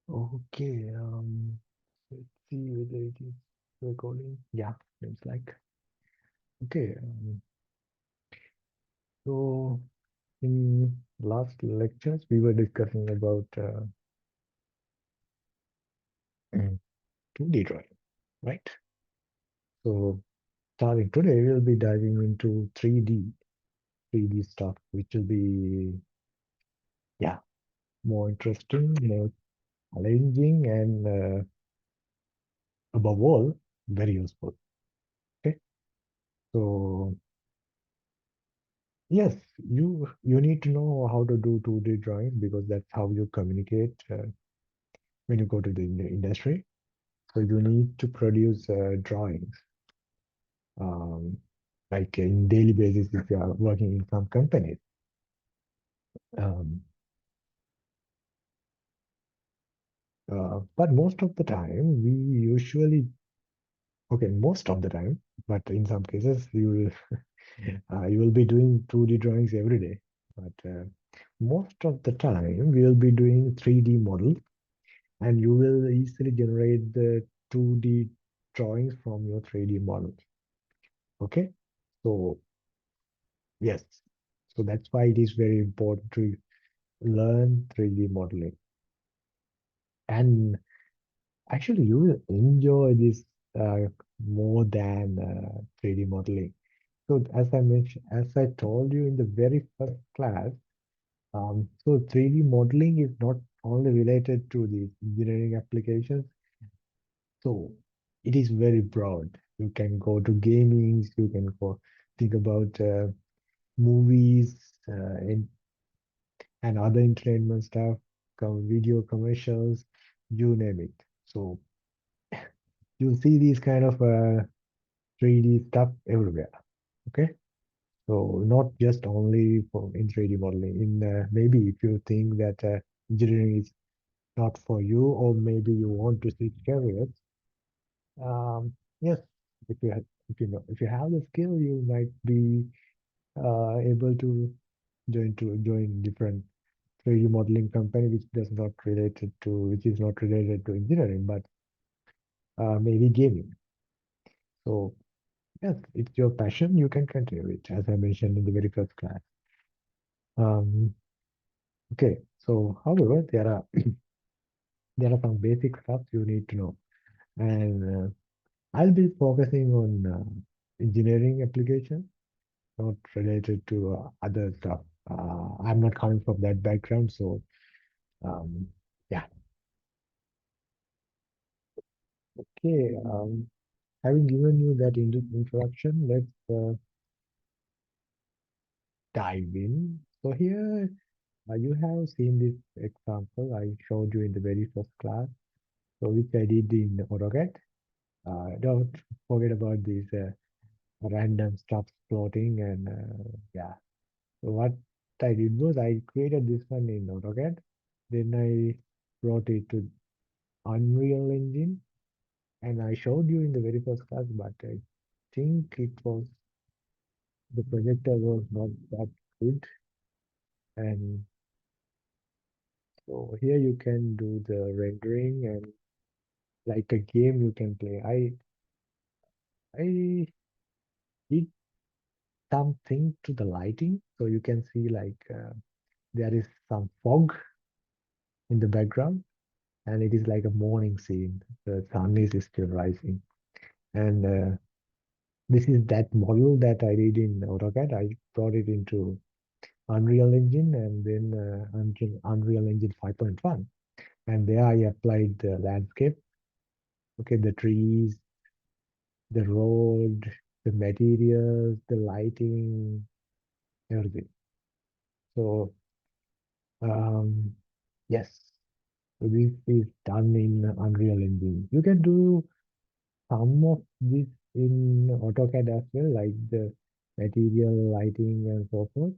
Okay, let's see whether it is recording. Yeah, seems like. Okay, so in last lectures we were discussing about 2D drawing, right? So starting today, we'll be diving into 3D stuff, which will be, yeah, more interesting, more challenging, and above all, very useful. Okay, so yes, you need to know how to do 2D drawing because that's how you communicate when you go to the industry. So you need to produce drawings, um, like in daily basis if you are working in some companies. Um, but most of the time, we usually, okay, most of the time, but in some cases, you will be doing 2D drawings every day. But most of the time, we will be doing 3D models and you will easily generate the 2D drawings from your 3D models. Okay, so yes, so that's why it is very important to learn 3D modeling. And actually, you will enjoy this more than 3D modeling. So as I mentioned, as I told you in the very first class, so 3D modeling is not only related to the engineering applications. So it is very broad. You can go to gamings, you can go think about movies and other entertainment stuff, video commercials, you name it. So you'll see these kind of 3D stuff everywhere. Okay. So not just only for in 3D modeling. In maybe if you think that engineering is not for you, or maybe you want to switch careers, yes, if you have the skill, you might be able to join different 3D modeling company which is not related to engineering, but maybe gaming. So yes, it's your passion. You can continue it, as I mentioned in the very first class. Um, okay, so however, there are some basic stuff you need to know, and I'll be focusing on engineering applications, not related to other stuff. I'm not coming from that background, so um, yeah. Okay, having given you that introduction, let's dive in. So here you have seen this example I showed you in the very first class, so which I did in AutoCAD. Don't forget about these random stuff floating and yeah. So what I did was I created this one in AutoCAD. Then I brought it to Unreal Engine and I showed you in the very first class, but I think it was the projector was not that good. And so here you can do the rendering and like a game you can play. I did something to the lighting, so you can see like there is some fog in the background, and it is like a morning scene. The sun is still rising, and this is that model that I did in AutoCAD. I brought it into Unreal Engine and then Unreal Engine 5.1, and there I applied the landscape. Okay, the trees, the road, the materials, the lighting, everything. So um, yes, so this is done in Unreal Engine. You can do some of this in AutoCAD as well, like the material, lighting, and so forth.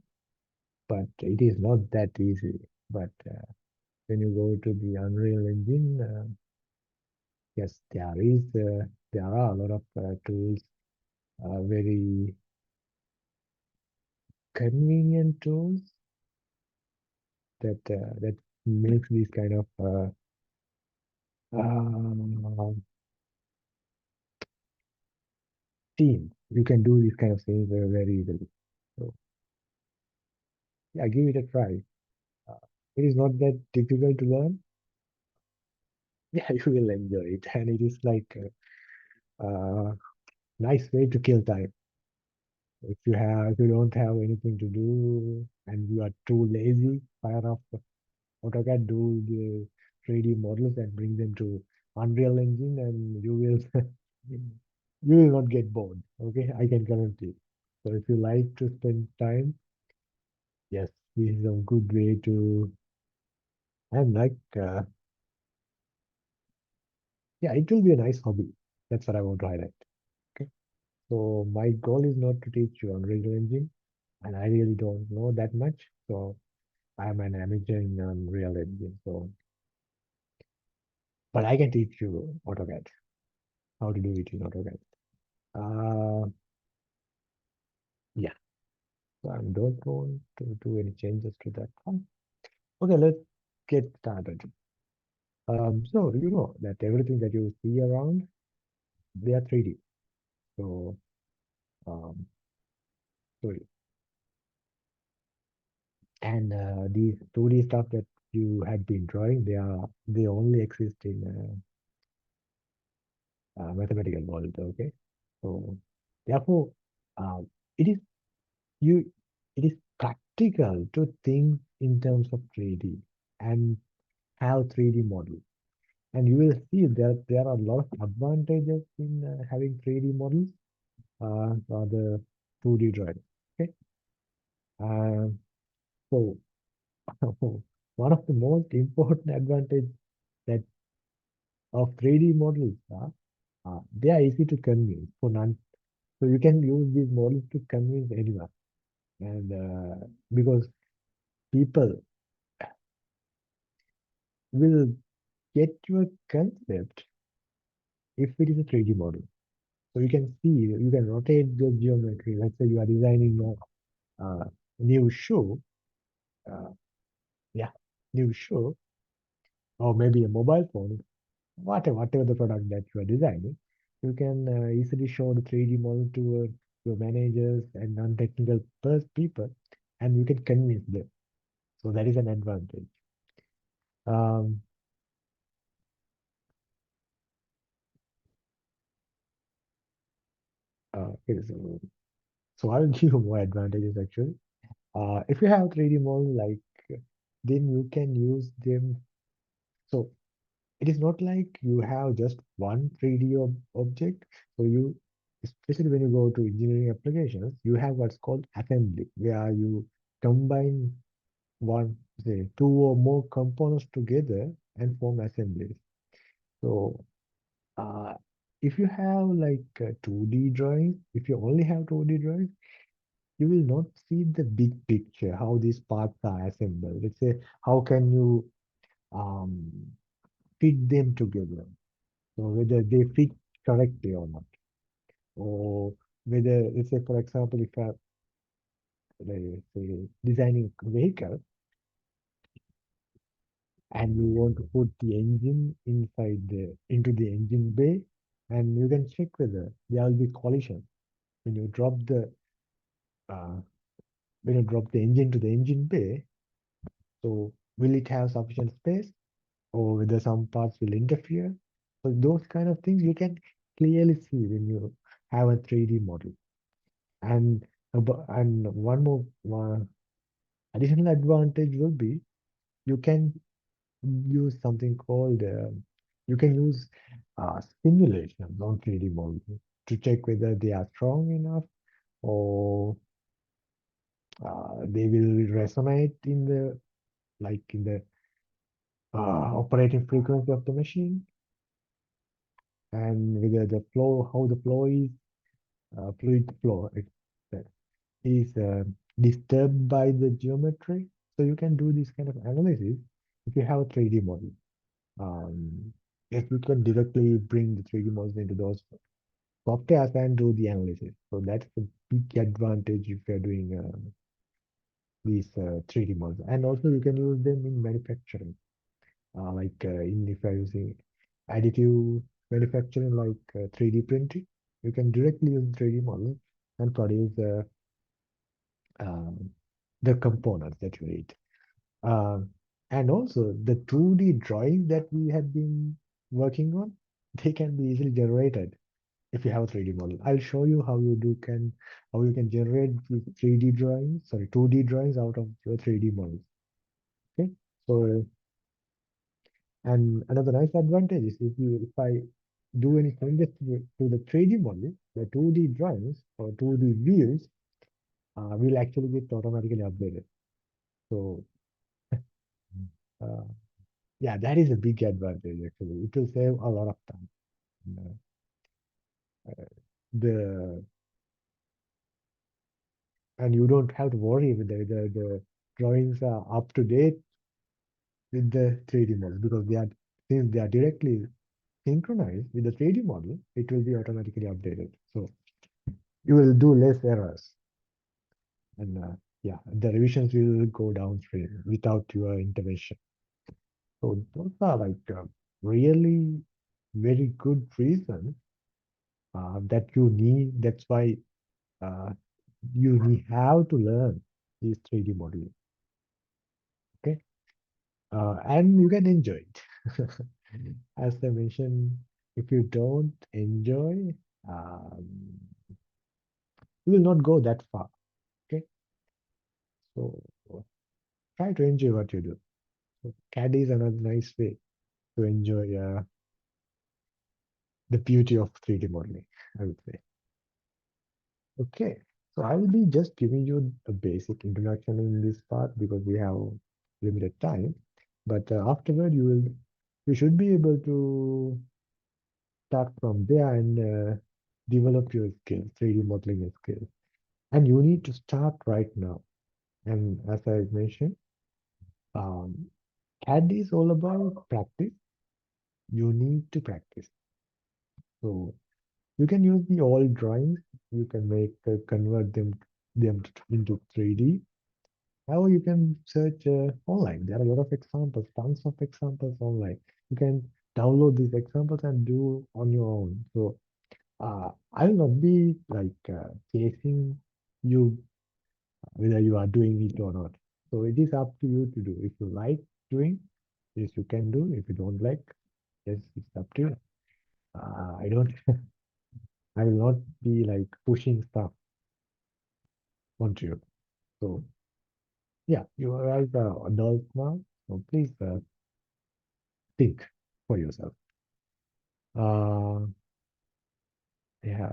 But it is not that easy. But when you go to the Unreal Engine, yes, there are a lot of tools, very convenient tools that makes this kind of Uh, team. You can do these kind of things very, very easily. So yeah, give it a try. Uh, it is not that difficult to learn. Yeah, you will enjoy it, and it is like a nice way to kill time. If you don't have anything to do and you are too lazy, fire off the AutoCAD, do the 3D models and bring them to Unreal Engine, and you will you will not get bored. Okay, I can guarantee. So if you like to spend time, yes, this is a good way to. And like, yeah, it will be a nice hobby. That's what I want to highlight. Okay, so my goal is not to teach you Unreal Engine, and I really don't know that much. So I'm an amateur in Unreal Engine. So, but I can teach you AutoCAD, how to do it in AutoCAD. Uh, yeah. So I don't want to do any changes to that one. Okay, let's get started. So you know that everything that you see around, they are 3D. So, um, so and these 2D stuff that you had been drawing, they only exist in mathematical world. Okay, so therefore, uh, it is you, it is practical to think in terms of 3D and have 3D models. And you will see that there are a lot of advantages in having 3D models or the 2D drawing. Okay. Uh, so one of the most important advantage that of 3D models are they are easy to convince for none. So you can use these models to convince anyone. And because people will get your concept if it is a 3D model. So you can see, you can rotate the geometry. Let's say you are designing new shoe, uh, yeah, new shoe, or maybe a mobile phone, whatever the product that you are designing, you can easily show the 3D model to your managers and non-technical people, and you can convince them. So that is an advantage. Um, okay, so I'll give you more advantages actually. If you have 3D model, like then you can use them. So it is not like you have just one 3D object. So you, especially when you go to engineering applications, you have what's called assembly, where you combine one, say, two or more components together and form assemblies. So uh, if you have like 2D drawings, if you only have 2D drawings, you will not see the big picture, how these parts are assembled. Let's say, how can you um, fit them together? So whether they fit correctly or not, or whether, let's say, for example, if I let's say designing a vehicle and you want to put the engine inside the into the engine bay, and you can check whether there will be collision when you drop the uh, engine to the engine bay. So will it have sufficient space, or whether some parts will interfere? So those kind of things you can clearly see when you have a 3D model. And and one more additional advantage will be you can use something called you can use simulations on 3D models to check whether they are strong enough or they will resonate in the in the operating frequency of the machine, and whether the flow, how the flow is, fluid flow is disturbed by the geometry. So you can do this kind of analysis if you have a 3D model. Um, if you can directly bring the 3D models into those softwares and do the analysis. So that's the big advantage if you're doing these 3D models. And also you can use them in manufacturing, in if you're using. additive manufacturing like 3D printing. You can directly use 3D model and produce um, the components that you need. Um, and also the 2D drawings that we have been working on, they can be easily generated if you have a 3D model. I'll show you how you can generate the 3D drawings, sorry, 2D drawings out of your 3D models. Okay. So and another nice advantage is if I do any changes to the 3D model, the 2D drawings or 2D views will actually get automatically updated. So uh, yeah, that is a big advantage actually. It will save a lot of time. Uh, the and you don't have to worry with the drawings are up to date with the 3D model because they are since they are directly synchronized with the 3D model, it will be automatically updated. So you will do less errors, and yeah, the revisions will go downstream without your intervention. So those are like really very good reasons that you need. That's why uh, have to learn these 3D modeling. Okay, and you can enjoy it. As I mentioned, if you don't enjoy, um, you will not go that far. Okay, so try to enjoy what you do. So CAD is another nice way to enjoy the beauty of 3D modeling, I would say. Okay, so I will be just giving you a basic introduction in this part because we have limited time. But afterward, you should be able to start from there and develop your skills, 3D modeling skills. And you need to start right now. And as I mentioned, um, CAD is all about practice. You need to practice. So you can use the old drawings. You can convert them into 3D. However, you can search online. There are a lot of examples, tons of examples online. You can download these examples and do on your own. So I will not be like chasing you whether you are doing it or not. So it is up to you to do. If you like doing, yes, you can do. If you don't like, yes, it's up to you. I don't. I will not be like pushing stuff onto you. So yeah, you are as adult now. So please think for yourself. Uh, yeah,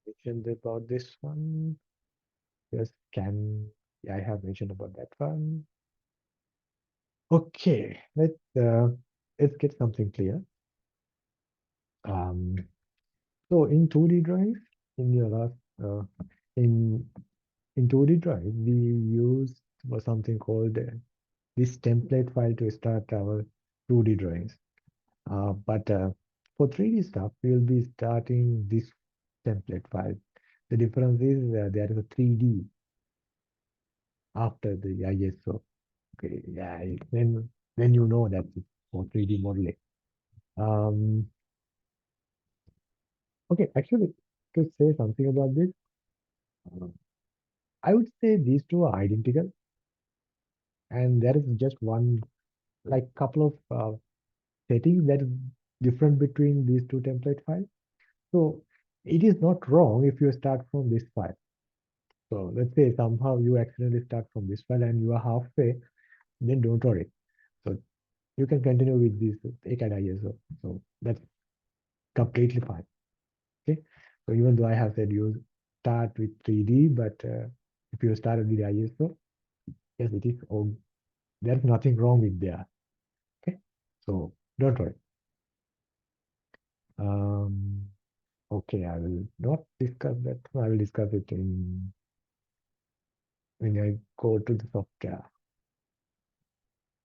mentioned about this one. Yes, yeah, I have mentioned about that one. Okay, let's get something clear. Um, so in 2D drawings, in your last in 2D drawing, we use something called this template file to start our 2D drawings. But for 3D stuff, we'll be starting this template file. The difference is there is a 3D after the ISO. Okay, yeah, then you know that it's for 3D modeling. Um, okay, actually, to say something about this, uh, I would say these two are identical, and there is just one, like, couple of settings that is different between these two template files. So it is not wrong if you start from this file. So let's say somehow you accidentally start from this file and you are halfway, then don't worry. So you can continue with this ACAD ISO. So that's completely fine. Okay. So even though I have said you start with 3D, but if you started with ISO, yes, it is. Oh, there's nothing wrong with there. Okay. So don't worry. Um, okay, I will not discuss that. I will discuss it in when I go to the software.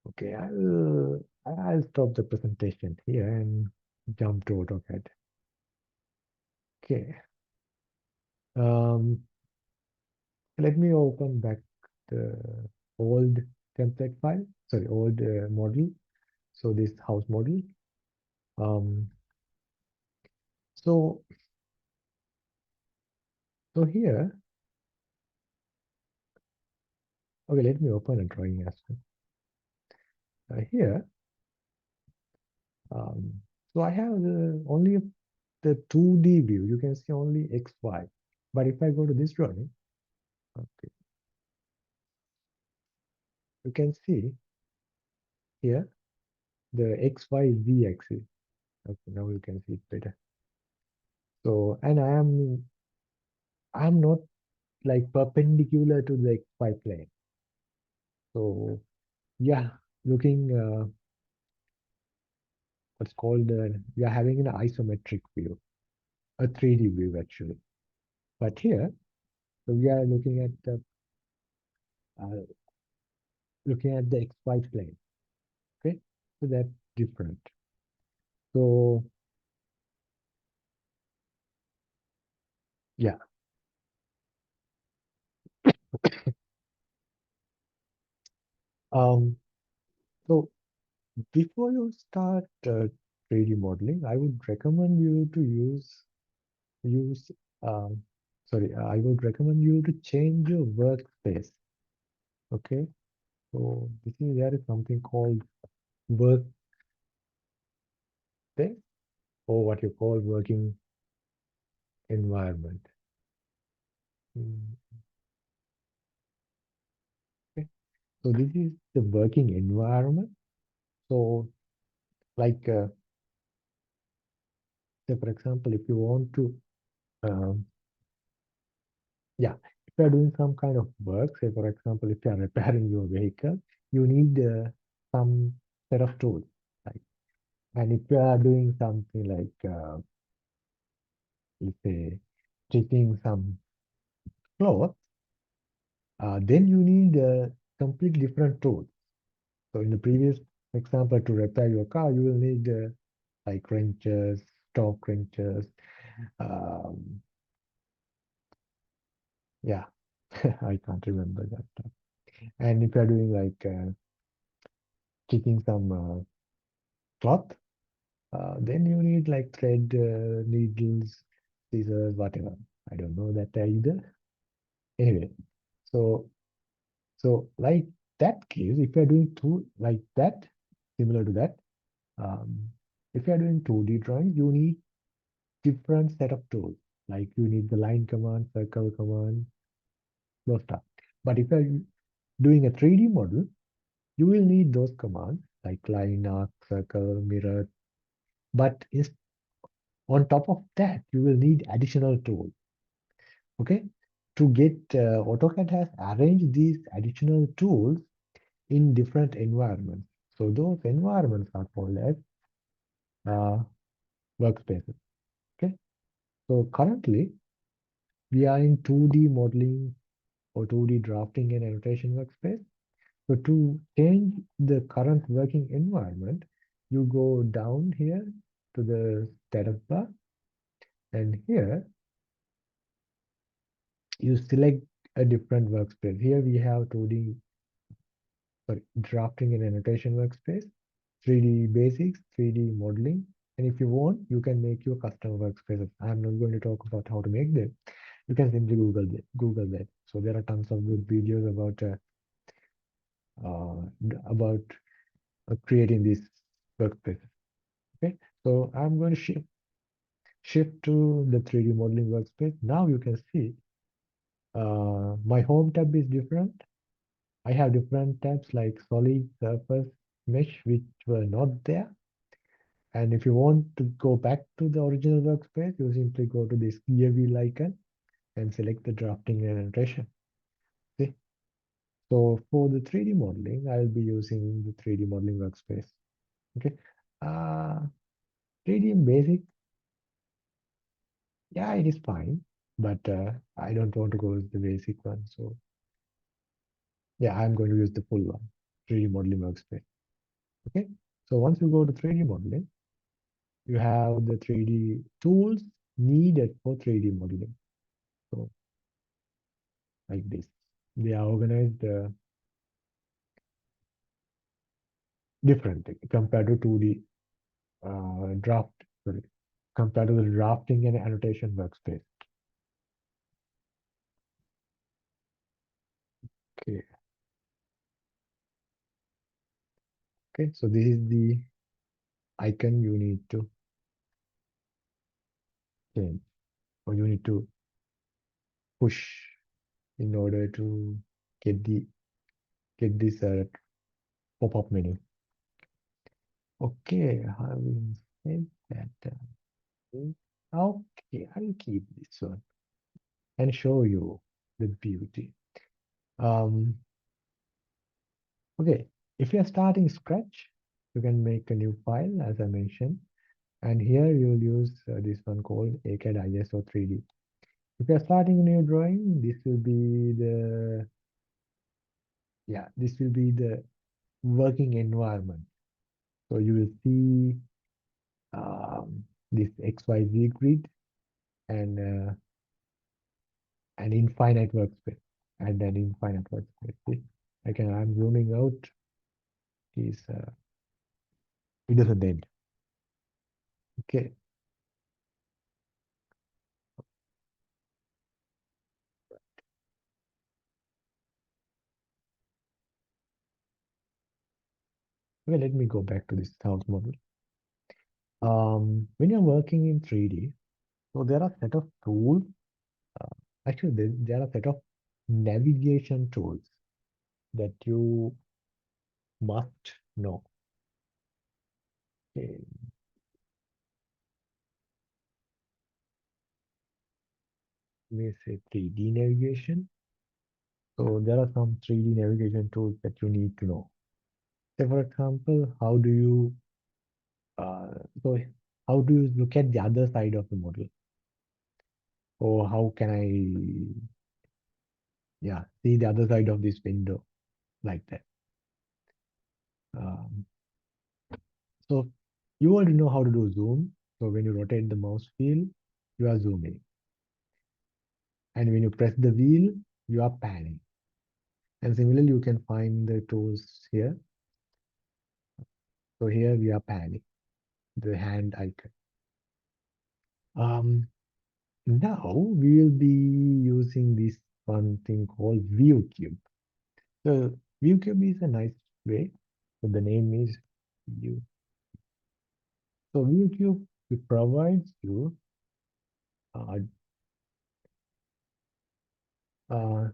Okay, I'll stop the presentation here and jump to AutoCAD. Okay. Um, Let me open back the old template file. Sorry, old model. So this house model. Um, so so here, okay, let me open a drawing as well. Here, um, so I have only the 2D view. You can see only X, Y. But if I go to this drawing, okay, you can see here the X, Y, Z axis. Okay, now you can see it better. So, and I am not like perpendicular to the XY plane. So yeah, looking what's called we are having an isometric view, a 3D view actually. But here, so we are uh, looking at the XY plane. Okay, so that's different. So yeah, um, so before you start 3D modeling, I would recommend you to use um, sorry, I would recommend you to change your workspace. Okay, so there is something called workspace, or what you call working environment. Mm, okay. So this is the working environment. So like say for example, if you want to um, yeah, if you are doing some kind of work, say for example, if you are repairing your vehicle, you need some set of tools. Like, and if you are doing something like let's say stitching some clothes, then you need complete different tools. So in the previous example, to repair your car, you will need like wrenches, torque wrenches. Um, yeah, I can't remember that. And if you are doing like stitching some cloth, then you need like thread, needles, scissors, whatever. I don't know that either. Anyway, so like that case, if you're doing two like that, similar to that, um, if you're doing 2D drawing, you need different set of tools. Like you need the line command, circle command, those stuff. But if you're doing a 3D model, you will need those commands like line, arc, circle, mirror. But on top of that, you will need additional tools. Okay, to get AutoCAD has arranged these additional tools in different environments. So those environments are called as uh, workspaces. Okay, so currently we are in 2D modeling or 2D drafting and annotation workspace. So to change the current working environment, you go down here to the status bar, and here you select a different workspace. Here we have 2D, sorry, drafting and annotation workspace, 3D basics, 3D modeling. And if you want, you can make your custom workspaces. I'm not going to talk about how to make them. You can simply Google that. So there are tons of good videos about creating these workspaces. Okay, so I'm going to shift to the 3D modeling workspace. Now you can see my home tab is different. I have different tabs like solid, surface, mesh, which were not there. And if you want to go back to the original workspace, you simply go to this gear wheel icon and select the drafting and annotation. See? So for the 3D modeling, I'll be using the 3D modeling workspace. Okay. Uh, 3D and basic, yeah, it is fine, but I don't want to go with the basic one. So yeah, I'm going to use the full one, 3D modeling workspace. Okay. So once you go to 3D modeling, you have the 3D tools needed for 3D modeling. So like this, they are organized differently compared to 2D. draft, sorry, compared to the drafting and annotation workspace. Okay, okay. So this is the icon you need to change, or you need to push in order to get the get this pop-up menu. Okay, having said that, okay, I'll keep this one and show you the beauty. Um, okay, if you're starting scratch, you can make a new file, as I mentioned, and here you'll use this one called AutoCAD ISO 3D. If you're starting a new drawing, this will be the, yeah, this will be the working environment. So you will see this XYZ grid and an infinite workspace and an infinite workspace. I'm zooming out, is it doesn't end. Okay, well, let me go back to this house model. When you're working in 3D, so there are a set of tools. Uh, Actually, there are a set of navigation tools that you must know. Okay, let me say 3D navigation. So there are some 3D navigation tools that you need to know. Say, for example, uh, so how do you look at the other side of the model? Or how can I, yeah, see the other side of this window like that? Um, so you already know how to do zoom. So when you rotate the mouse wheel, you are zooming. And when you press the wheel, you are panning. And similarly, you can find the tools here. So here we are panning, the hand icon. Now we will be using this one thing called view cube. So view cube is a nice way. So the name is view. So view cube, it provides you uh, uh,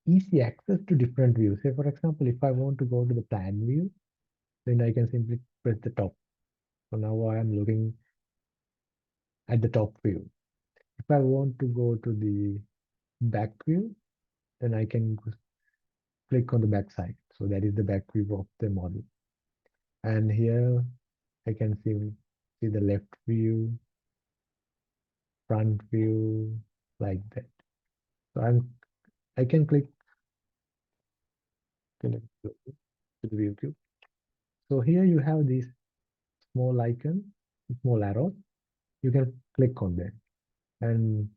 easy access to different views. Say, for example, if I want to go to the plan view, then I can simply press the top. So now I am looking at the top view. If I want to go to the back view, then I can click on the back side. So that is the back view of the model. And here I can see the left view, front view, like that. So I can click to the view cube. So here you have this small icon, small arrow. You can click on that. And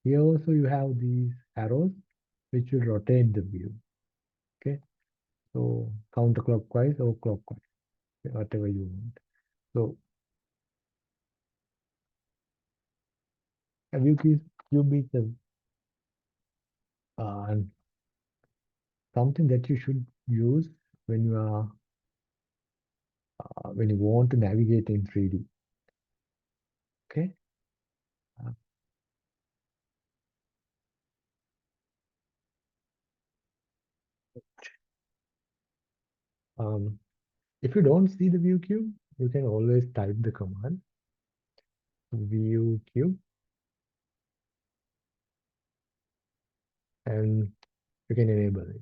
here also you have these arrows which will rotate the view. Okay. So counterclockwise or clockwise, whatever you want. So a cube is uh, something that you should use when you are when you want to navigate in 3D. Okay. Uh, Um, if you don't see the view cube, you can always type the command view cube and you can enable it.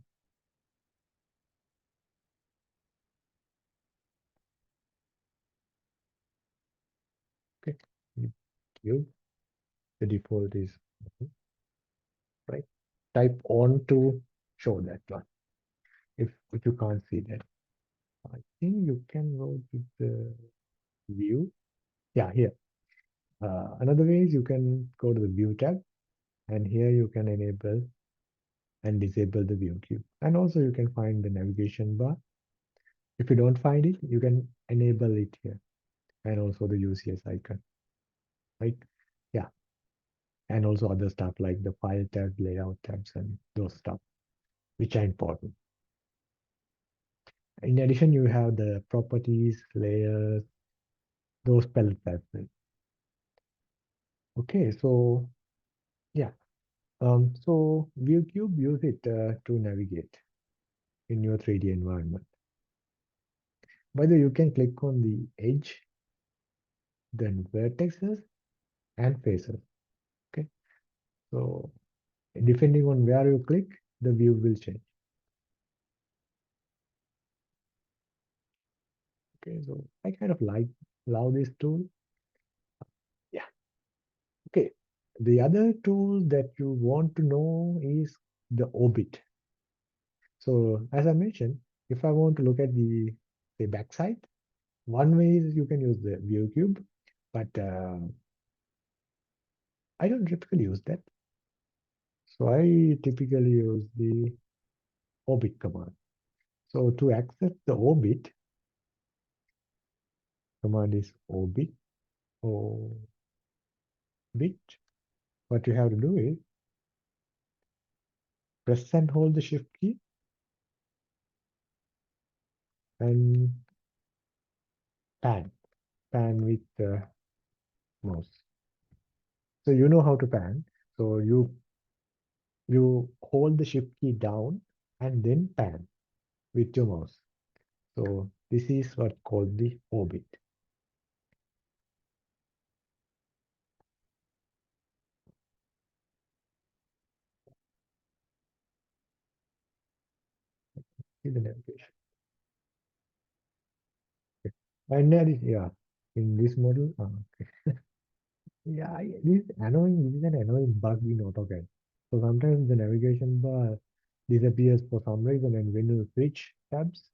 Okay. View cube, the default is right. Type on to show that one. If you can't see that, I think you can go to the view. Yeah, here. Another way is you can go to the view tab and here you can enable and disable the view cube. And also you can find the navigation bar. If you don't find it, you can enable it here. and also the UCS icon, right? Yeah, and also other stuff like the file tab, layout tabs, and those stuff, which are important. In addition, you have the properties, layers, those palettes as well. Okay, so yeah, so ViewCube, use it to navigate in your 3D environment. By the way, you can click on the edge, then vertices and faces. Okay, so depending on where you click, the view will change. Okay, so I kind of love this tool. Yeah. Okay. The other tool that you want to know is the orbit. So as I mentioned, if I want to look at the backside, one way is you can use the view cube, but I don't typically use that. So I typically use the orbit command. So to access the orbit, command is orbit. What you have to do is press and hold the shift key and pan, pan with the mouse. So you know how to pan. So you hold the shift key down and then pan with your mouse. So this is what called the orbit. See the navigation. Okay. And that is, yeah, in this model, okay. Yeah, this this is an annoying bug in AutoCAD. So sometimes the navigation bar disappears for some reason, and when you switch tabs,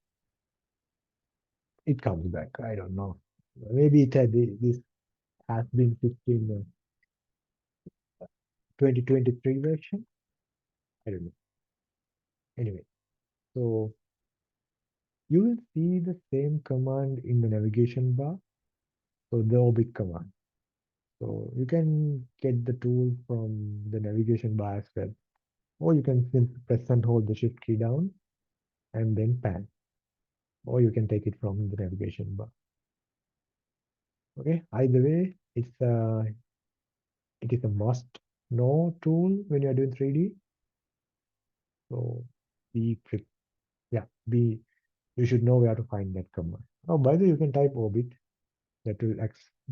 it comes back. I don't know. Maybe this has been fixed in the 2023 version. I don't know. Anyway, so you will see the same command in the navigation bar. So the orbit command. So you can get the tool from the navigation bar as well. Or you can simply press and hold the shift key down and then pan. Or you can take it from the navigation bar. Okay. Either way, it is a must know tool when you're doing 3D. So be yeah, be you should know where to find that command. Oh, by the way, you can type orbit. That will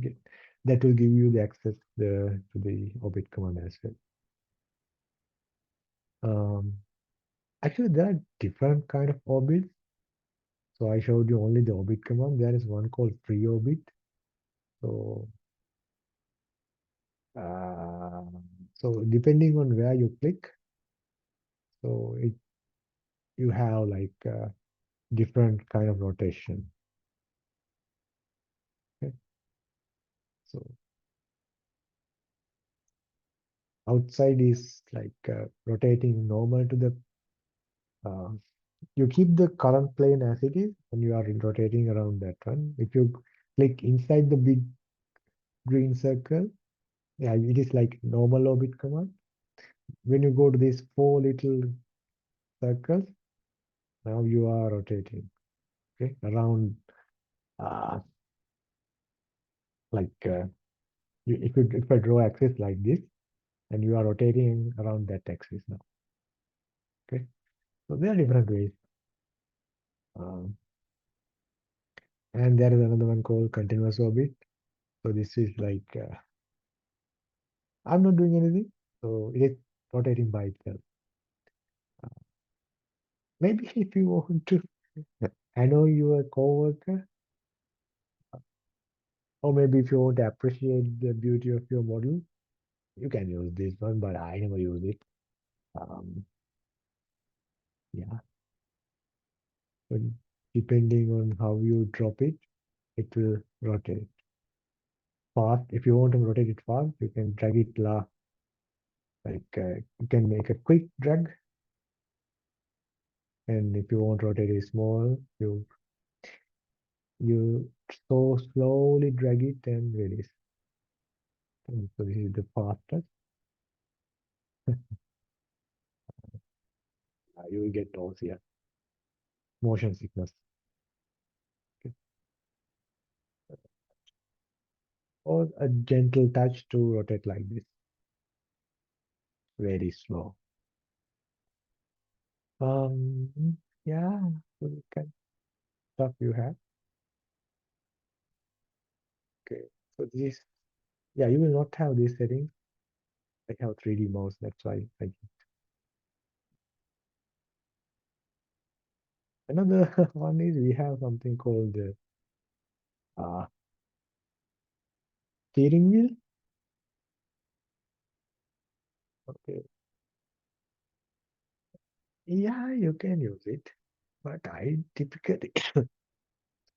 get, that will give you the access to the orbit command as well. Um, Actually, there are different kind of orbits. So I showed you only the orbit command. There is one called free orbit. So uh, so depending on where you click, so it you have like different kind of rotation. Okay? So outside is like rotating normal to the uh, you keep the current plane as it is and you are rotating around that one. If you click inside the big green circle, yeah, it is like normal orbit command. When you go to these four little circles, now you are rotating, okay, around uh, like if I draw axis like this, and you are rotating around that axis now, okay. So there are different ways, um, and there is another one called continuous orbit. So this is like I'm not doing anything, so it is rotating by itself. Maybe if you want to annoy your coworker, or maybe if you want to appreciate the beauty of your model, you can use this one, but I never use it. Um, yeah, but depending on how you drop it, it will rotate fast. If you want to rotate it fast, you can drag it you can make a quick drag, and if you want to rotate it small, You so slowly drag it and release. And so this is the fastest. You will get nausea, motion sickness. Okay. Or a gentle touch to rotate like this, very slow. Yeah, so you can stuff you have. Okay, so this, yeah, you will not have this setting. I have 3D mouse, that's why I. Another one is we have something called the steering wheel. Okay, yeah, you can use it, but I typically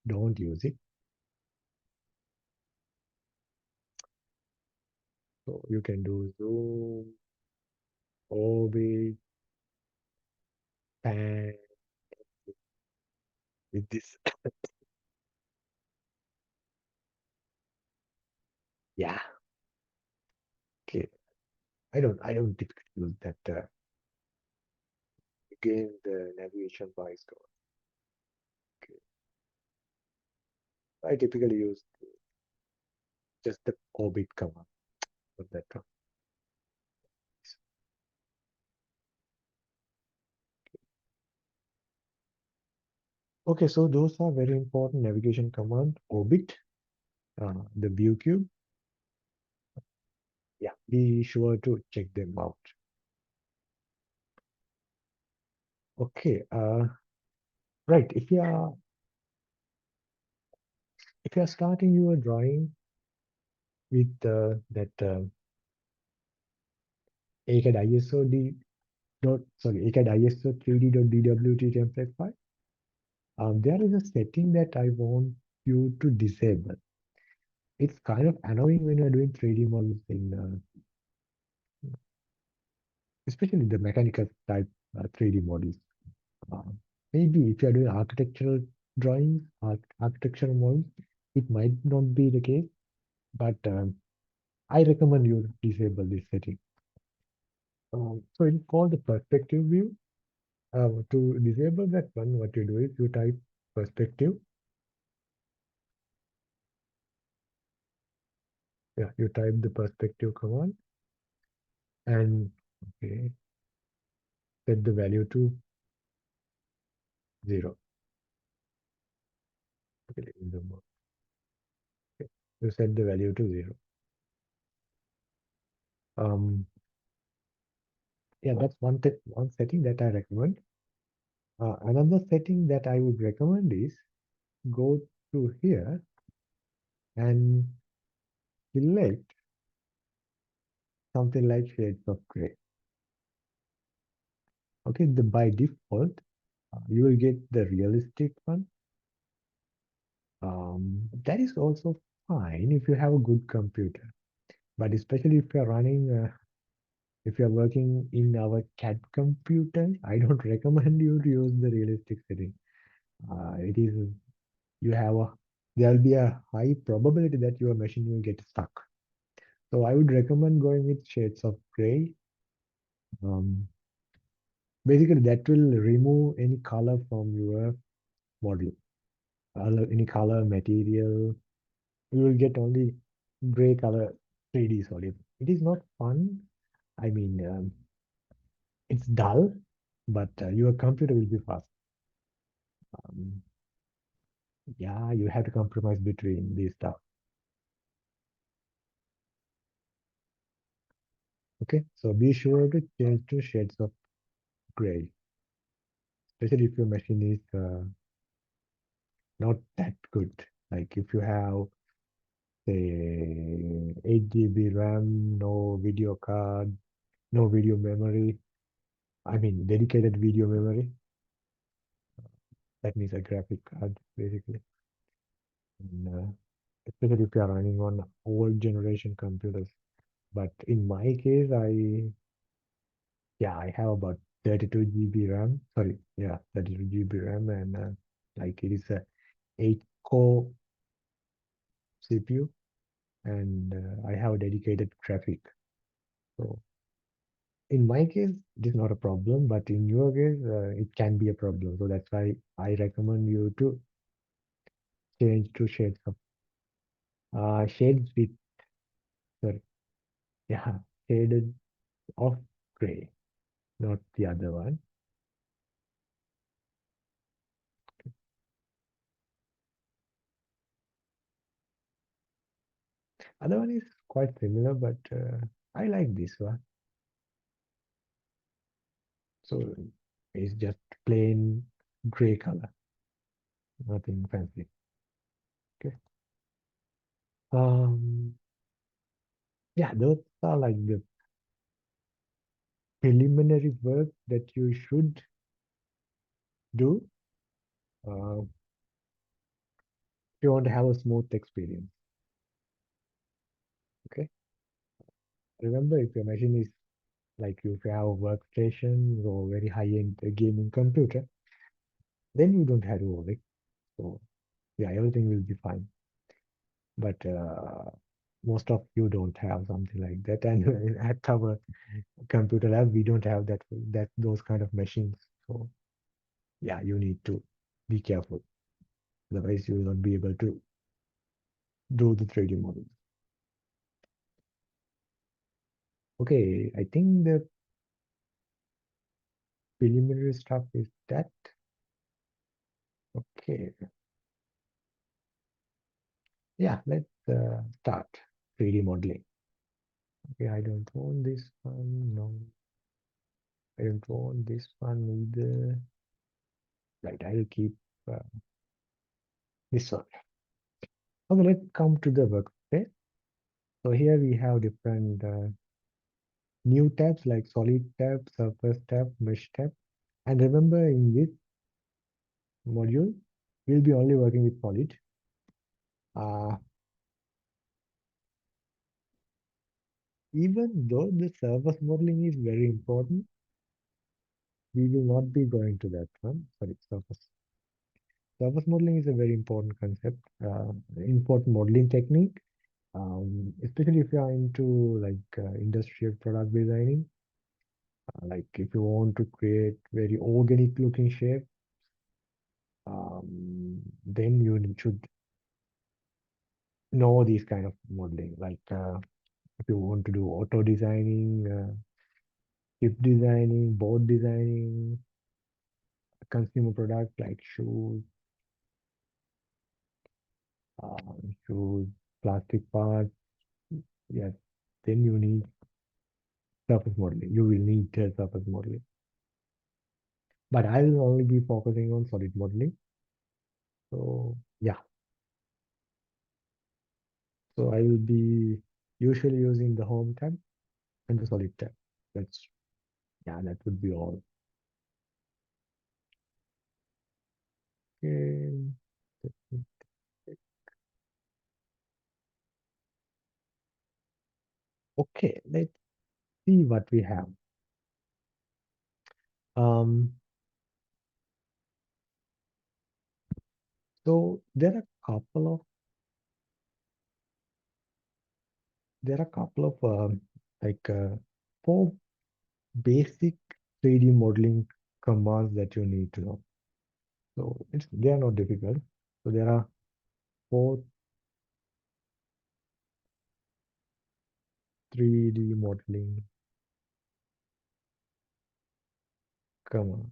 don't use it. So you can do zoom, orbit, pan with this. Yeah, okay. I don't typically use that. Again, the navigation bar is gone. Okay. I typically use just the orbit command for that one. Okay, so those are very important navigation command. Orbit, the view cube. Yeah, be sure to check them out. Okay, right. If you are starting your drawing with that ACAD ISO D dot sorry ACAD ISO 3D.dwt template file, there is a setting that I want you to disable. It's kind of annoying when you're doing 3D models in, especially the mechanical type 3D models. Uh, Maybe if you're doing architectural drawings, architectural models, it might not be the case, but I recommend you disable this setting. So it's called the perspective view. To disable that one, what you do is you type perspective. Yeah, you type the perspective command and okay, set the value to 0. Okay, okay. You set the value to 0. Um, yeah, that's one setting that I recommend. Another setting that I would recommend is go to here and select something like shades of gray. Okay, by default, you will get the realistic one. That is also fine if you have a good computer, but especially if you're running, if you're working in our CAD computer, I don't recommend you to use the realistic setting. It is you have a There'll be a high probability that your machine will get stuck. So I would recommend going with shades of gray. Um, Basically, that will remove any color from your model, any color material. You will get only gray color 3D solid. It is not fun. I mean, it's dull, but your computer will be fast. Um, yeah, you have to compromise between these stuff. Okay, so be sure to change to shades of gray, especially if your machine is not that good. Like if you have say 8 GB RAM, no video card, no video memory. I mean dedicated video memory. That means a graphic card basically. And, especially if you are running on old generation computers. But in my case, I have about 32 GB RAM. Sorry, yeah, 32 GB RAM, and like it is a 8 core CPU, and I have dedicated graphic. So in my case, it is not a problem, but in your case, it can be a problem. So that's why I recommend you to change to shades of shades with sorry, yeah, shaded of gray, not the other one. Other one is quite similar, but I like this one. So it's just plain gray color, nothing fancy. Okay. Um, yeah, those are like the preliminary work that you should do if you want to have a smooth experience. Okay. Remember, if your machine is like if you have a workstation or very high-end gaming computer, then you don't have to worry. So yeah, everything will be fine. But most of you don't have something like that, and at our computer lab, we don't have that those kind of machines. So yeah, you need to be careful. Otherwise, you will not be able to do the 3D models. Okay, I think the preliminary stuff is that. Okay, yeah, let's start 3D modeling. Okay, I don't want this one. No, I don't want this one either. Right, I'll keep uh, this one. Okay, let's come to the workspace. So here we have different new tabs like solid tab, surface tab, mesh tab. And remember in this module, we'll be only working with solid. Uh, Even though the surface modeling is very important, we will not be going to that one. Sorry, surface. Surface modeling is a very important concept, important modeling technique, especially if you are into like industrial product designing. Like if you want to create very organic looking shape, then you should know these kind of modeling. Like if you want to do auto designing, chip designing, board designing, consumer product like shoes, shoes, plastic parts, yes, then you need surface modeling. You will need surface modeling. But I will only be focusing on solid modeling. So yeah, so I will be usually using the home tab and the solid tab. That's yeah, that would be all. Okay. Okay, let's see what we have. Um, so there are a couple of like four basic 3D modeling commands that you need to know. So they are not difficult. So there are four 3D modeling commands.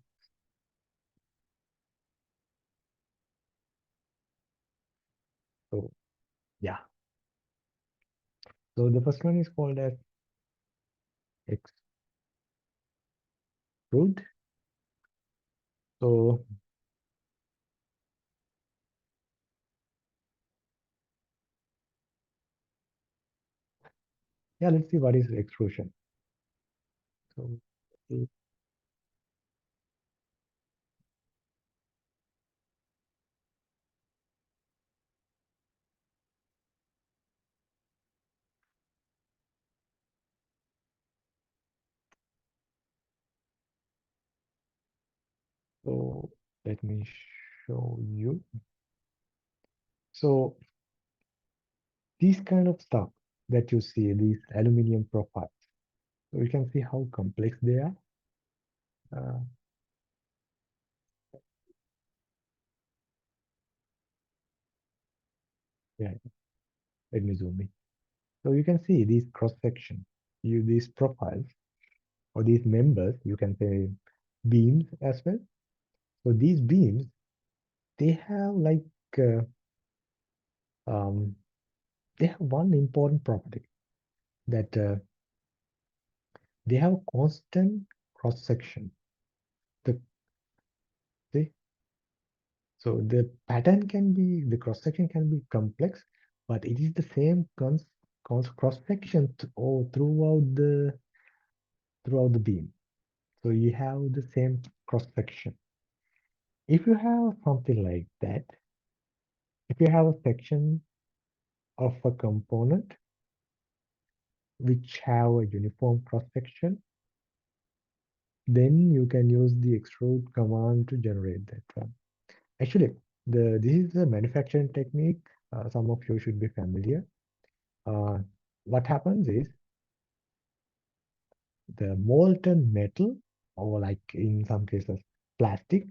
So yeah. So the first one is called as extrude. So yeah, let's see what is extrusion. So, so let me show you. So these kind of stuff that you see, these aluminum profiles, so you can see how complex they are. Uh, yeah, let me zoom in. So you can see these cross section, these profiles or these members, you can say beams as well. So these beams, they have like uh, um, they have one important property that they have constant cross section. The see, so the pattern can be the cross section can be complex, but it is the same cross section throughout the beam. So you have the same cross section. If you have something like that, if you have a section of a component which have a uniform cross section, then you can use the extrude command to generate that one. Actually, this is a manufacturing technique. Some of you should be familiar. Uh, what happens is the molten metal, or like in some cases plastic,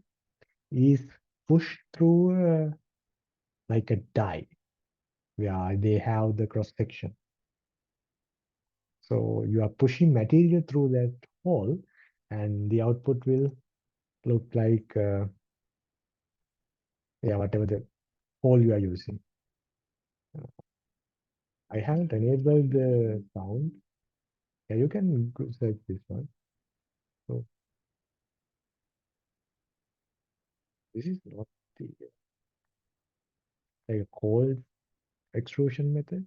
is pushed through like a die where they have the cross section. So you are pushing material through that hole, and the output will look like yeah, whatever the hole you are using. I haven't enabled the sound. Yeah, you can go search this one. So this is not the like a cold extrusion method.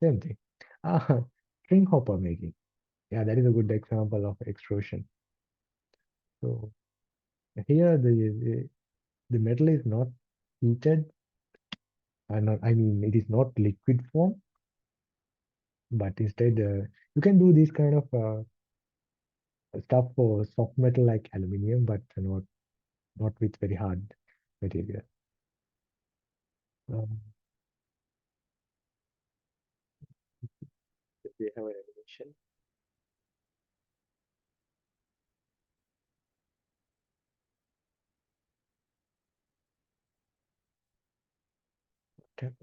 Same thing. Ah, string hopper making. Yeah, that is a good example of extrusion. So here the metal is not heated. I mean, it is not liquid form, but instead you can do this kind of stuff for soft metal like aluminium, but not with very hard material. Um, they have an animation. Tab.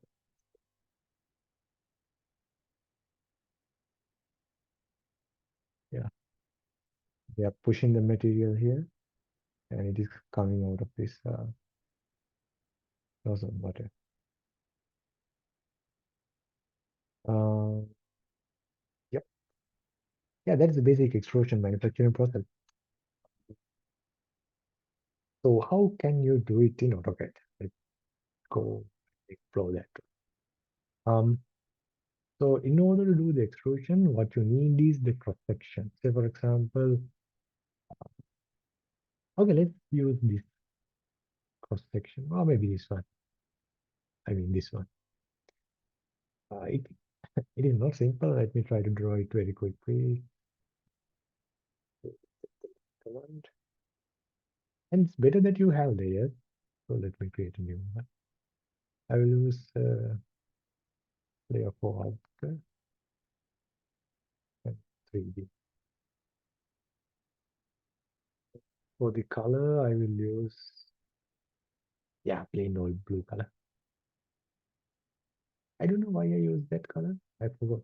Yeah, they are pushing the material here, and it is coming out of this nozzle water. Uh, yep. Yeah, that is the basic extrusion manufacturing process. So how can you do it in AutoCAD? Let's go explore that. Um, so in order to do the extrusion, what you need is the cross section. Say for example, okay, let's use this cross section, or maybe this one. I mean this one. It it is not simple. Let me try to draw it very quickly. Command. And it's better that you have layers. So let me create a new one. I will use layer 4 and 3D. For the color, I will use, yeah, plain old blue color. I don't know why I use that color. I forgot.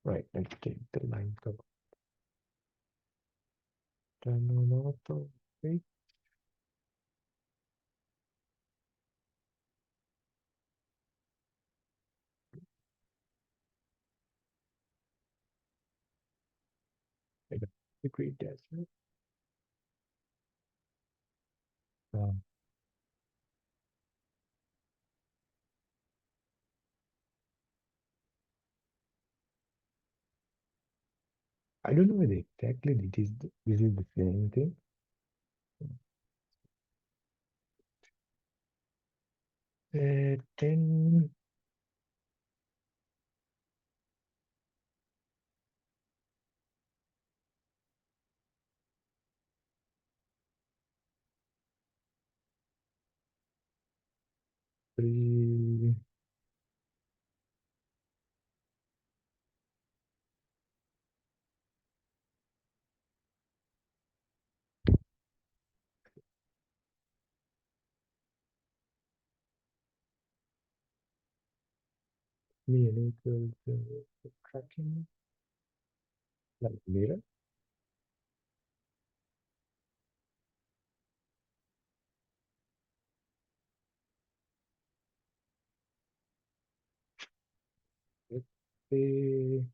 Right, let's take the line color. Turn on auto. Wait, I got the grid as well. Um, I don't know whether exactly this is the same thing. 10 me n equals tracking like mirror. Let's say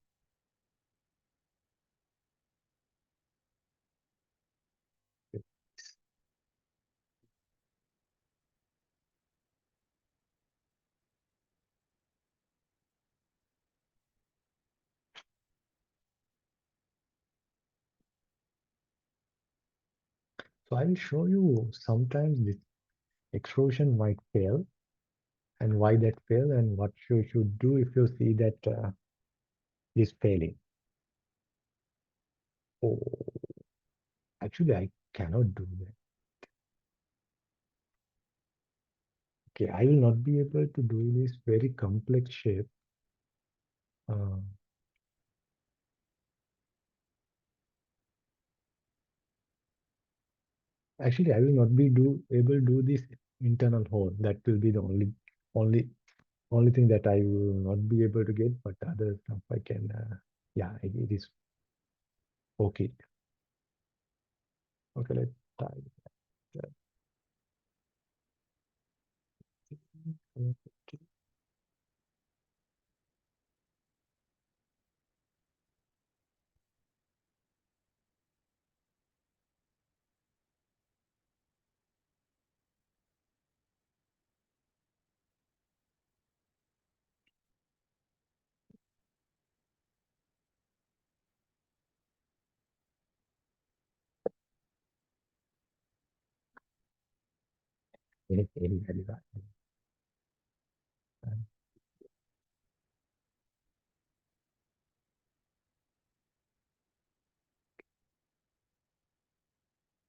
so I will show you sometimes this extrusion might fail and why that fail and what you should do if you see that is failing. Oh, actually, I cannot do that. Okay, I will not be able to do this very complex shape. Uh, Actually, I will not be able to do this internal hole. That will be the only only thing that I will not be able to get. But other stuff I can. Yeah, it is okay. Okay, let's try that. Very right.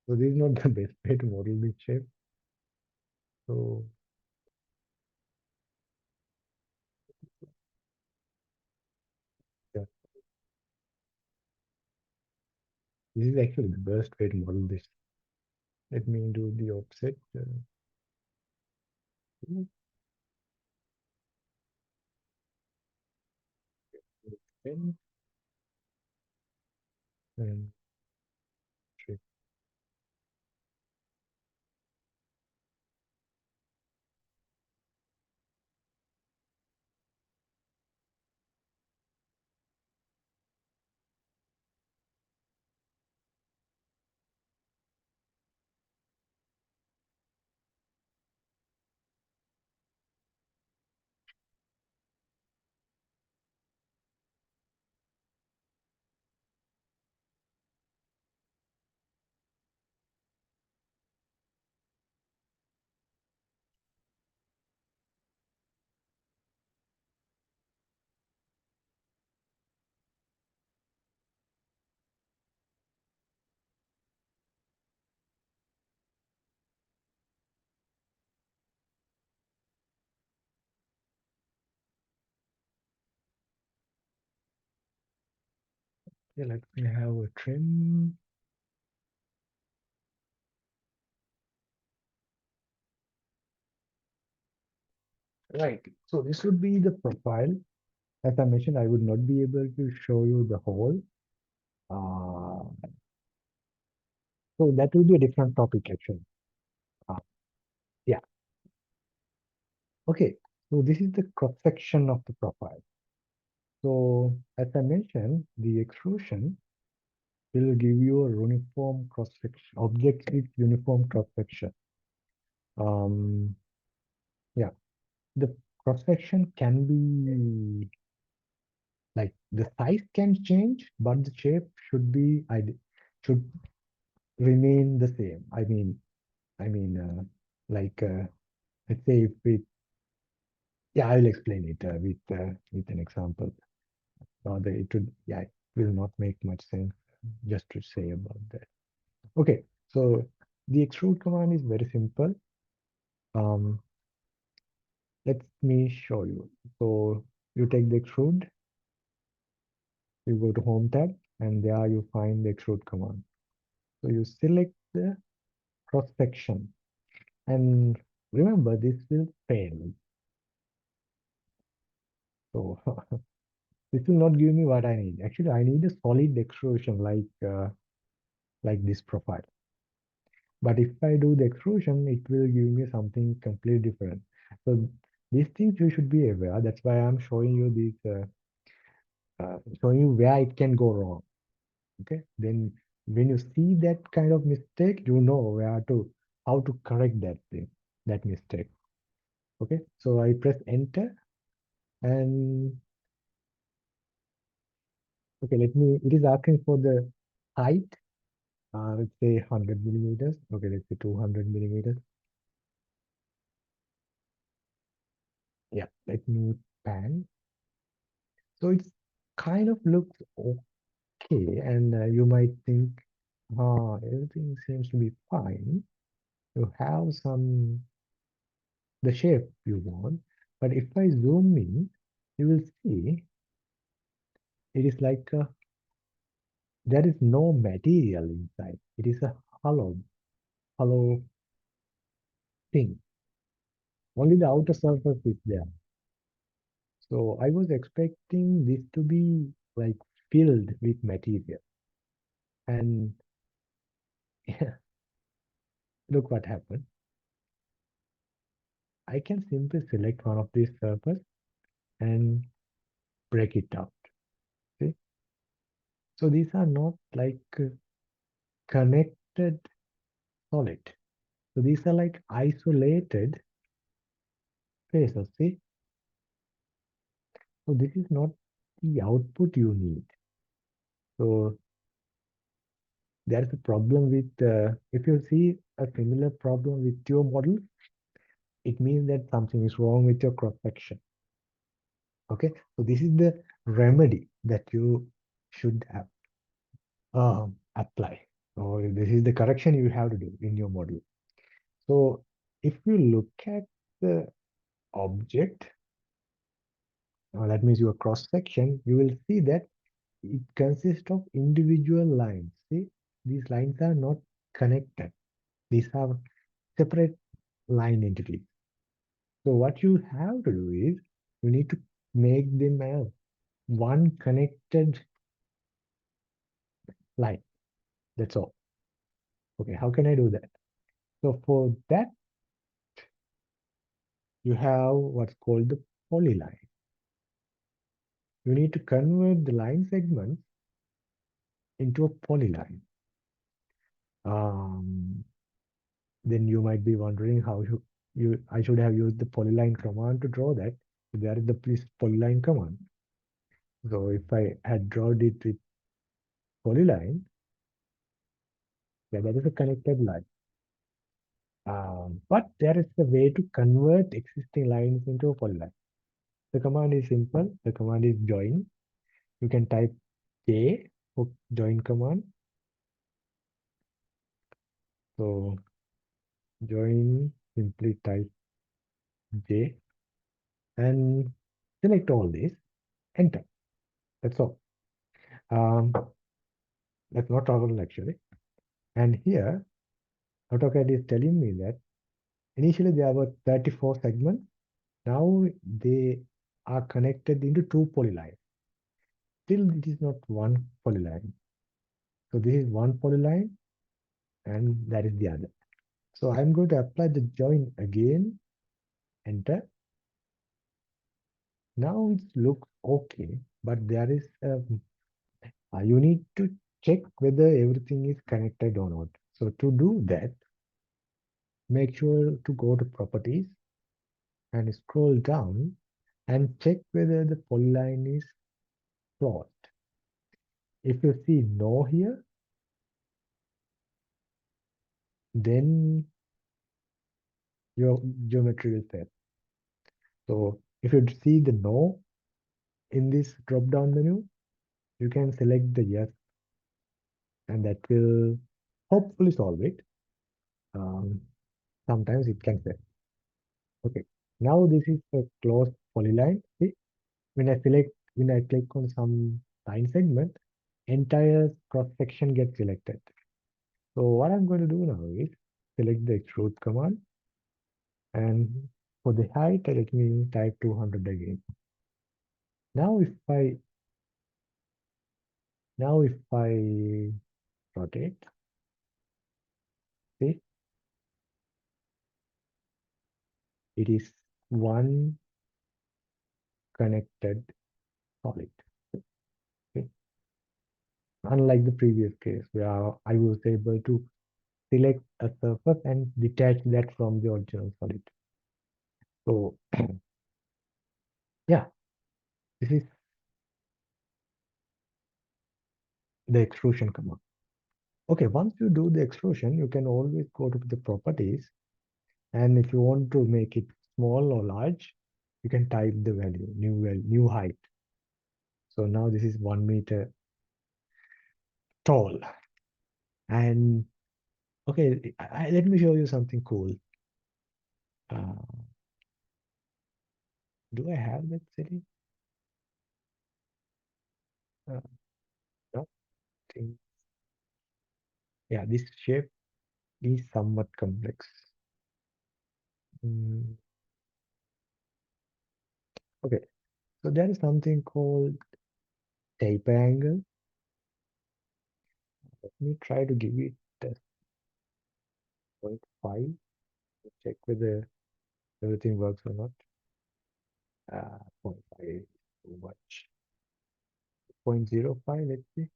So this is not the best way to model this shape. So yeah, this is actually the best way to model this. Let me do the offset. And and shape. Yeah, let me have a trim. Right. So this would be the profile. As I mentioned, I would not be able to show you the whole. Uh, so that will be a different topic actually. Uh, yeah. Okay. So this is the cross section of the profile. So as I mentioned, the extrusion will give you a uniform cross section, objective uniform cross section. Um, yeah. The cross section can be like the size can change, but the shape should remain the same. I mean, like let's say if we, yeah, I will explain it with an example. It would, yeah, it will not make much sense just to say about that. Okay, so the extrude command is very simple. Um, Let me show you. So you take the extrude, you go to Home tab, and there you find the extrude command. So you select the cross section, and remember this will fail. So this will not give me what I need. Actually, I need a solid extrusion like this profile. But if I do the extrusion, it will give me something completely different. So these things you should be aware. That's why I'm showing you showing you where it can go wrong. Okay. Then when you see that kind of mistake, you know how to correct that thing, that mistake. Okay. So I press enter and okay, it is asking for the height. Let's say 100 millimeters. Okay, let's say 200 millimeters. Yeah, let me pan. So it's kind of looks okay, and you might think, everything seems to be fine. You have the shape you want, but if I zoom in, you will see it is like there is no material inside. It is a hollow thing. Only the outer surface is there. So I was expecting this to be like filled with material. And look what happened. I can simply select one of these surface and break it out. See? So these are not like connected solid. So these are like isolated faces. See? So this is not the output you need. So there is a problem with, if you see a similar problem with your model, it means that something is wrong with your cross section. Okay, so this is the remedy that you should have, apply, or this is the correction you have to do in your model. So if you look at the object, that means your cross section, you will see that it consists of individual lines. See, these lines are not connected. These are separate line entities. So what you have to do is you need to make them a one connected line. That's all. Okay, how can I do that? So for that, you have what's called the polyline. You need to convert the line segments into a polyline. Um, then you might be wondering how I should have used the polyline command to draw that. There is the polyline command. So if I had drawn it with polyline, yeah, that is a connected line. But there is a way to convert existing lines into a polyline. The command is simple. The command is join. You can type J for join command. So join, simply type J and select all this, enter. That's all. Um, that's not all actually. And here, AutoCAD is telling me that initially there were 34 segments. Now they are connected into two polylines. Still, it is not one polyline. So this is one polyline and that is the other. So I'm going to apply the join again, enter. Now it looks okay, but there is you need to check whether everything is connected or not. So to do that, make sure to go to properties and scroll down and check whether the polyline is closed. If you see no here, then your geometry will fail. So if you see the no in this drop down menu, you can select the yes, and that will hopefully solve it. Um, Sometimes it can fail. Okay, now this is a closed polyline. See, when I click on some line segment, entire cross section gets selected. So what I'm going to do now is select the extrude command, and for the height, let me type 200 again. Now if I rotate, see, it is one connected solid. Okay. Unlike the previous case where I was able to select a surface and detach that from the original solid. So yeah, this is the extrusion command. Okay, once you do the extrusion, you can always go to the properties, and if you want to make it small or large, you can type the new height. So now this is 1 meter tall. And okay, let me show you something cool. Uh, do I have that setting? Uh, no, think, yeah, this shape is somewhat complex. Mm, okay, so there is something called taper angle. Let me try to give it a 0.5 to check whether everything works or not. 0.5 is too much. 0.05, let's see.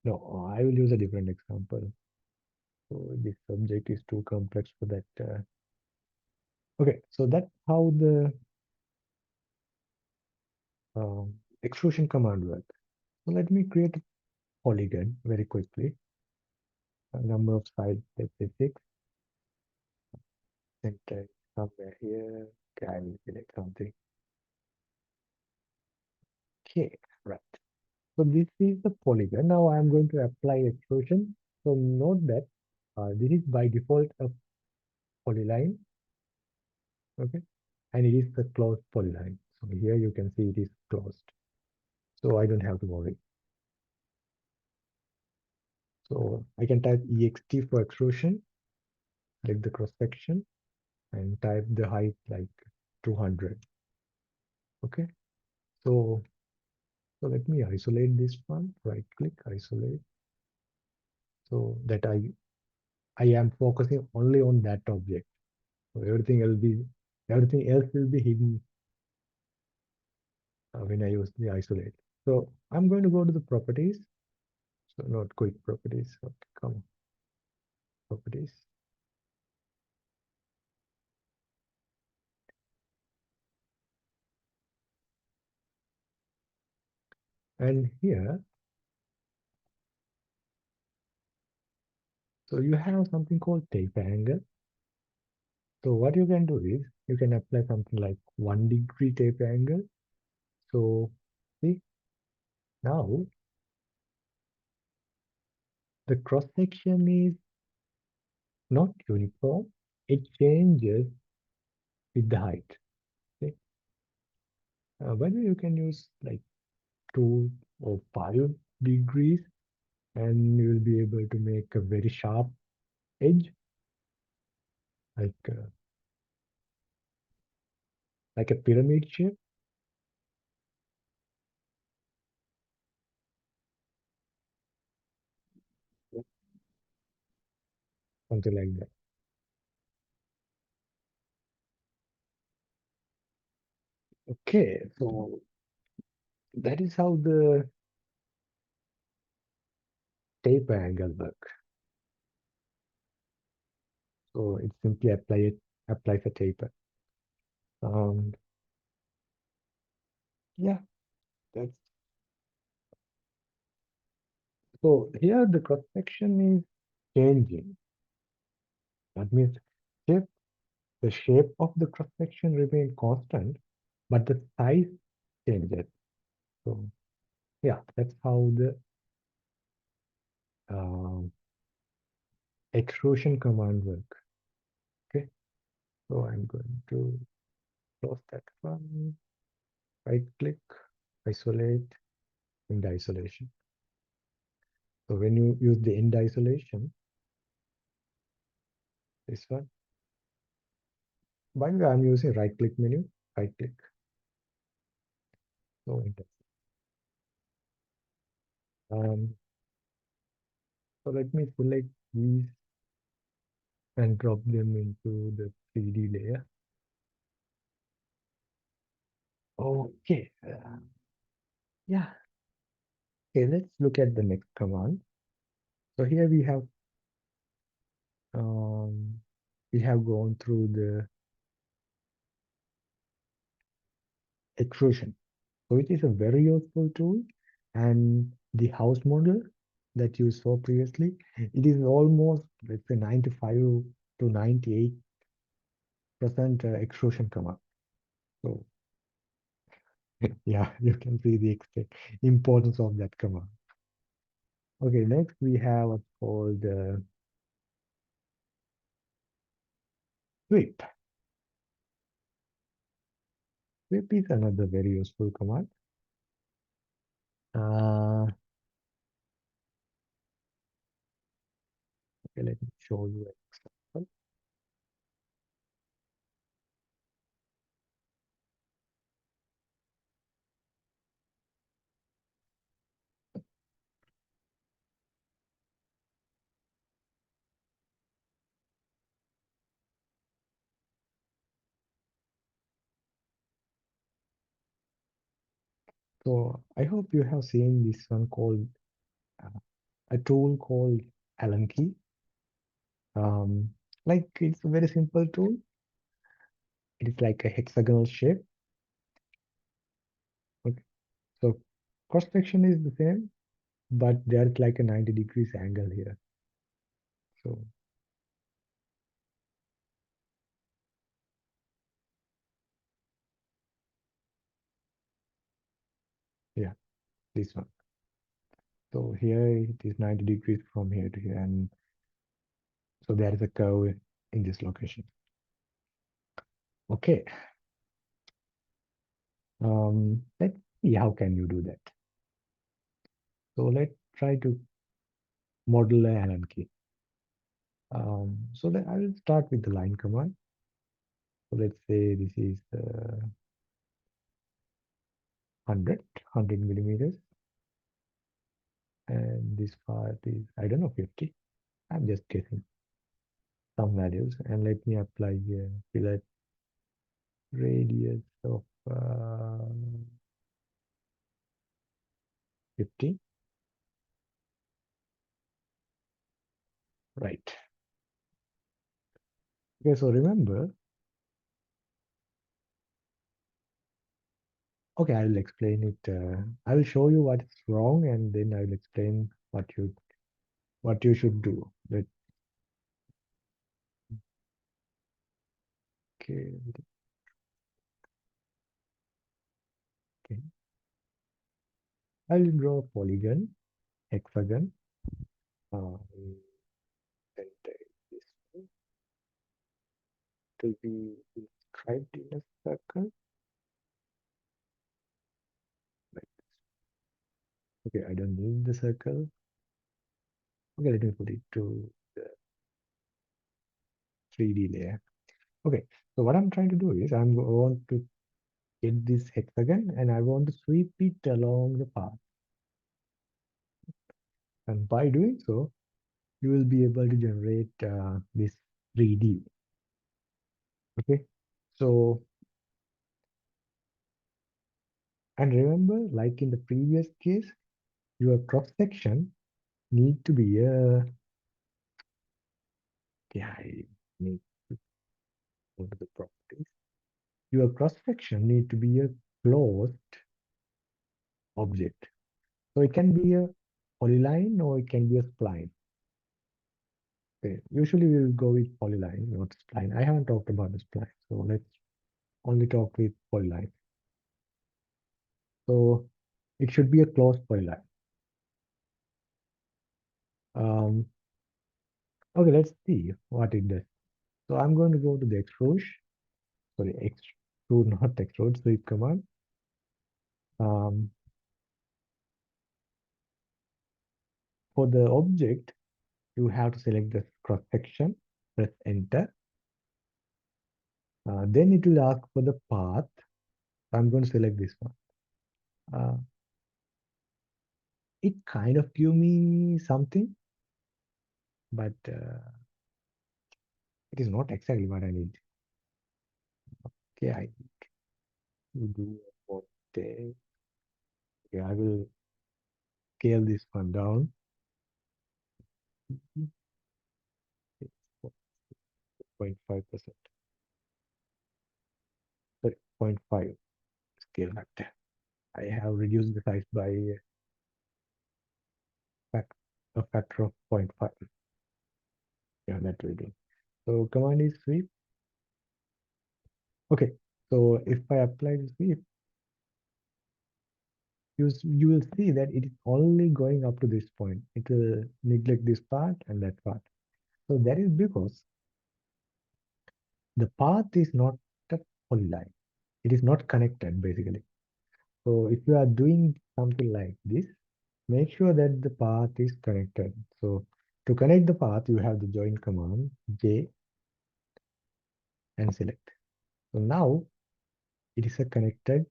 No, I will use a different example. So this subject is too complex for that. Okay, so that's how the extrusion command works. So let me create a polygon very quickly. A number of sides, let's say 6. Center somewhere here. Okay, I will select something. Okay, right. So this is the polygon. Now I'm going to apply extrusion. So note that this is by default a polyline. Okay, and it is the closed polyline. So here you can see it is closed. So I don't have to worry. So I can type ext for extrusion, select the cross section, and type the height like 200. Okay, so let me isolate this one. Right click, isolate, so that I am focusing only on that object. So everything else will be hidden when I use the isolate. So I'm going to go to the properties. So not quick properties. Okay, come on, properties. And here, so you have something called taper angle. So what you can do is you can apply something like 1 degree taper angle. So see, now the cross section is not uniform. It changes with the height. See, whether you can use like 2 or 5 degrees, and you will be able to make a very sharp edge, like like a pyramid shape, something like that. Okay, so that is how the taper angle work. So it simply applies a taper. Um, yeah, that's so here the cross section is changing. That means if the shape of the cross section remain constant, but the size changes. So yeah, that's how the um, extrusion command work. Okay, so I'm going to close that one. Right click, isolate, end isolation. So when you use the end isolation, this one, By the way, I'm using right click menu, right click, no enter. Um, so let me select these and drop them into the 3D layer. Okay, yeah. Okay, let's look at the next command. So here um, we have gone through the extrusion. So it is a very useful tool, and the house model that you saw previously, it is almost, let's say, 95 to 98% extrusion command. So yeah, you can see the importance of that command. Okay, next we have what's called sweep. Sweep is another very useful command. Uh, okay, let me show you an example. So I hope you have seen this one called uh, a tool called Allen key. Um, like it's a very simple tool. It is like a hexagonal shape. Okay. So cross section is the same, but there's like a 90 degrees angle here. So yeah, this one. So here it is 90 degrees from here to here, and so there is a curve in this location. Okay. Let's see how can you do that. So let's try to model a Allen key. So I will start with the line command. So let's say this is 100 millimeters, and this part is, I don't know, 50. I'm just guessing some values, and let me apply here fillet radius of 50. Right. Okay, so remember, okay, I will explain it. I will show you what's wrong, and then I will explain what you should do. Okay, okay. I will draw a polygon, hexagon. Uh, and this one will be inscribed in a circle. Like, okay, I don't need the circle. Okay, let me put it to the 3D layer. Okay, so what I'm trying to do is want to get this hexagon and I want to sweep it along the path. And by doing so, you will be able to generate this 3D. Okay, so, and remember, like in the previous case, your cross section need to be a, yeah, I need to go to the properties. Your cross section need to be a closed object. So it can be a polyline or it can be a spline. Okay. Usually we will go with polyline, not spline. I haven't talked about the spline, so let's only talk with polyline. So it should be a closed polyline. Um, okay, let's see what it does. So I'm going to go to the extrude, sorry, extrude, not extrude, sweep command. Um, for the object, you have to select the cross section, press enter. Then it will ask for the path. I'm going to select this one. Uh, it kind of give me something, but it is not exactly what I need. Okay, I need to do what day. Okay, I will scale this one down. It's 0.5%. Sorry, 0.5 scale factor. I have reduced the size by fact, a factor of 0.5. Yeah, that will do. So command is sweep. Okay, so if I apply the sweep, you will see that it is only going up to this point. It will neglect this part and that part. So that is because the path is not a polyline. It is not connected basically. So if you are doing something like this, make sure that the path is connected. So to connect the path, you have the join command J and select. So now it is a connected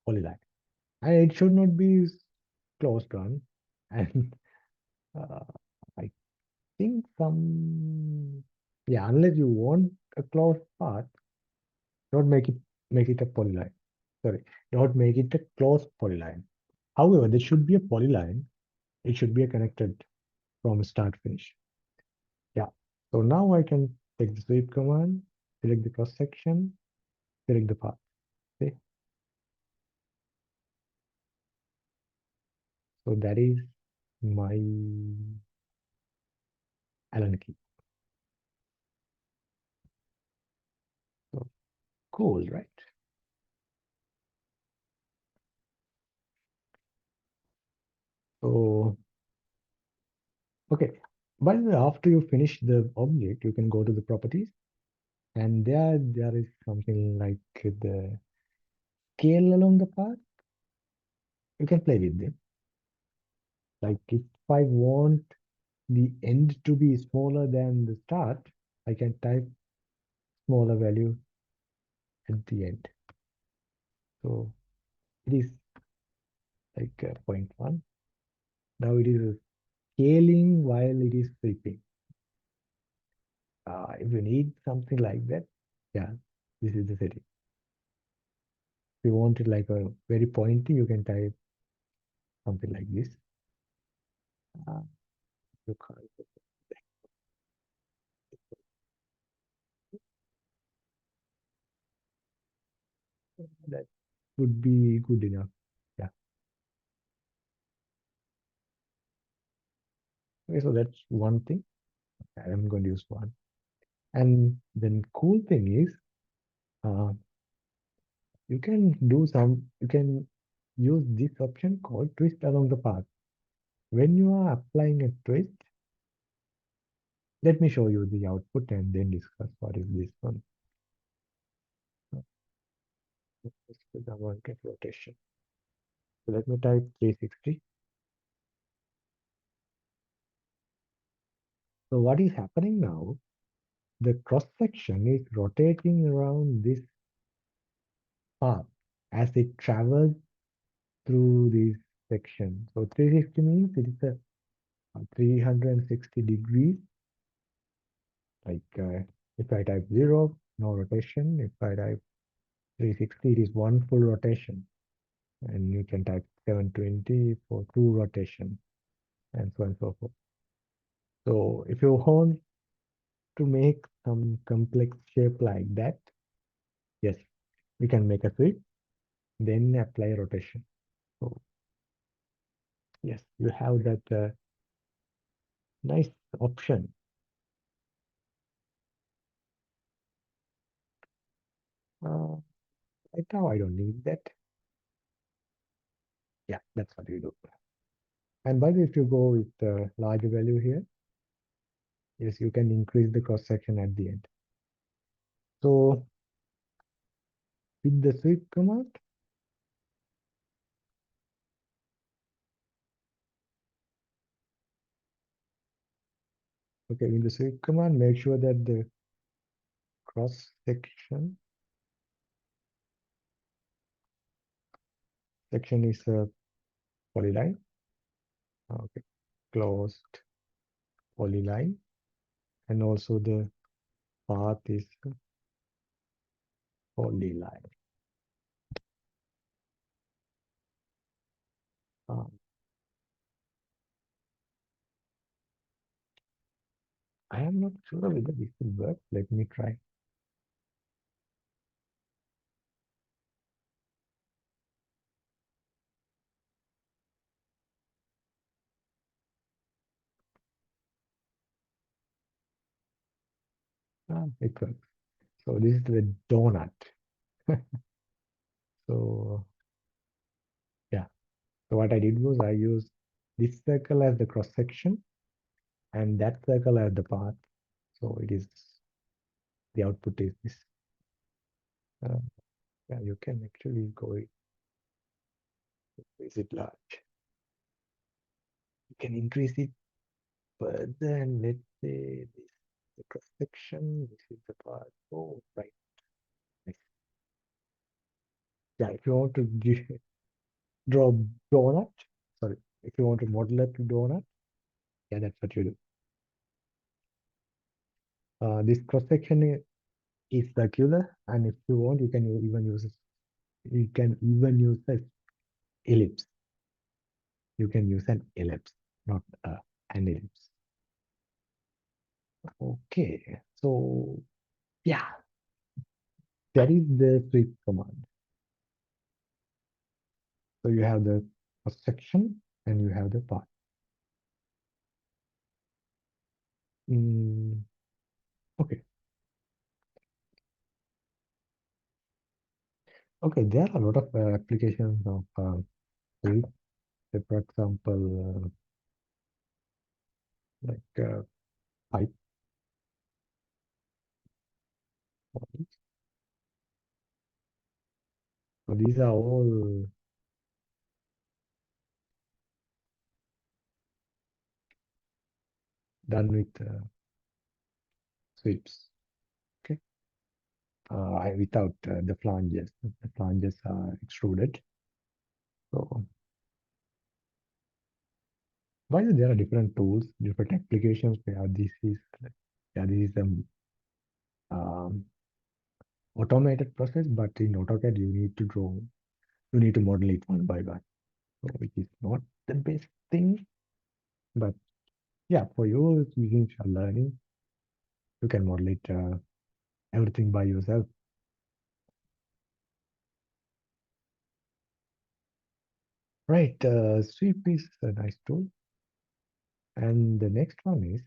polyline. And it should not be closed one. And uh, I think yeah, unless you want a closed path, don't make it a polyline. Sorry, don't make it a closed polyline. However, there should be a polyline. It should be a connected from start finish. Yeah. So now I can take the sweep command, select the cross section, select the path. Okay. So that is my Allen key. So cool, right? So okay. But after you finish the object, you can go to the properties, and there is something like the scale along the path. You can play with them. Like if I want the end to be smaller than the start, I can type smaller value at the end. So it is like 0.1. Now it is scaling while it is sweeping. If you need something like that, yeah, this is the setting. If you want it like a very pointy, you can type something like this. Uh, you can't, that would be good enough. Yeah. Okay, so that's one thing. I'm going to use one. And then cool thing is, uh, you can use this option called twist along the path. When you are applying a twist, let me show you the output and then discuss what is this one. Let's put the market rotation. So let me type 360. So what is happening now? The cross section is rotating around this path as it travels through this section. So 360 means it is a 360 degrees. Like if I type 0, no rotation. If I type 360, it is one full rotation. And you can type 720 for two rotation and so on and so forth. So if you want to make some complex shape like that, yes, we can make a sweep, then apply rotation. So yes, you have that nice option. Uh, right now, I don't need that. Yeah, that's what you do. And by the way, if you go with the larger value here, yes, you can increase the cross section at the end. So with the sweep command, okay, in the sweep command, make sure that the cross section. Section is a polyline. Okay, closed polyline, and also the path is a polyline. Um, I am not sure whether this will work. Let me try. It works. So this is the donut. So yeah. So what I did was I used this circle as the cross section and that circle as the path. So it is the output is this. Uh, yeah, you can actually go increase it large. You can increase it further and let's say this the cross section. This is the path. Oh, right. Nice. Yeah, if you want to draw donut, sorry, if you want to model a donut, yeah, that's what you do. This cross section is circular, and if you want, you can even use a ellipse. You can use an ellipse, not an ellipse. Okay, so yeah, that is the sweep command. So you have the cross section and you have the path. Okay, okay. There are a lot of applications of sweep. Say for example, like pipe. So these are all done with sweeps. Okay, without the flanges. The flanges are extruded. So while there are different tools, different applications where this is um, automated process, but in AutoCAD you need to model it one by one, so which is not the best thing. But yeah, for you, since you're learning, you can model it everything by yourself. Right, sweep is a nice tool, and the next one is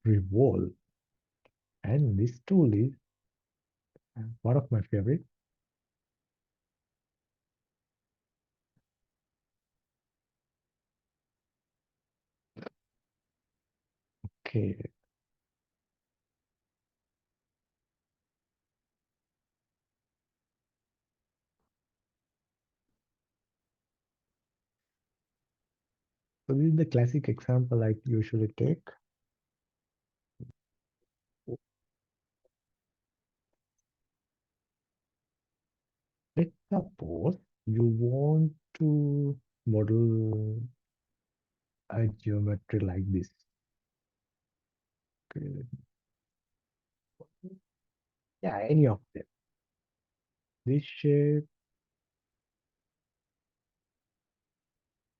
revolve, and this tool is one of my favorite. Okay, so this is the classic example I usually take. Let's suppose you want to model a geometry like this. Okay. Yeah, any of them. This shape,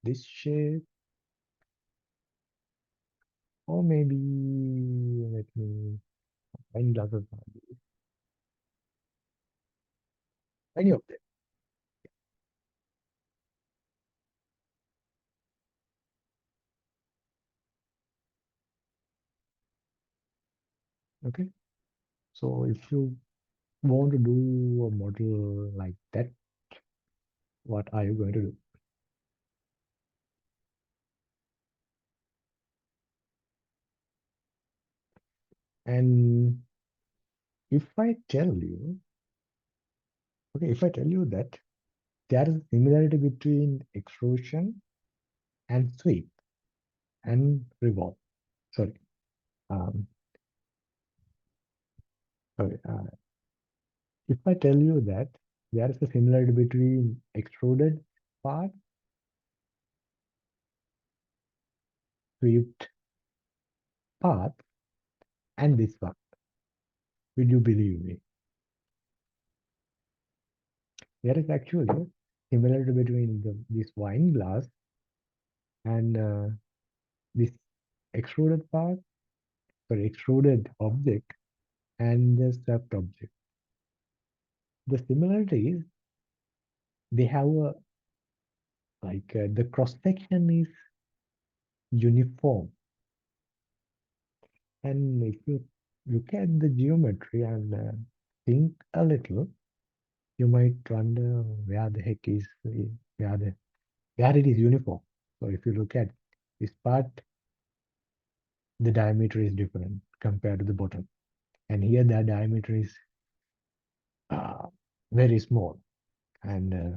this shape, or maybe let me any other value. Any of them. Okay. So if you want to do a model like that, what are you going to do? And if I tell you, okay, if I tell you that there is a similarity between extrusion and sweep and revolve. Sorry. Um, sorry, if I tell you that there is a similarity between extruded part, swept part, and this one, will you believe me? There is actually similarity between this wine glass and this extruded part, sorry, extruded object and the swept object. The similarity is they have a the cross section is uniform, and if you look at the geometry and think a little, you might wonder where the heck is where it is uniform. So if you look at this part, the diameter is different compared to the bottom, and here the diameter is uh, very small, and uh,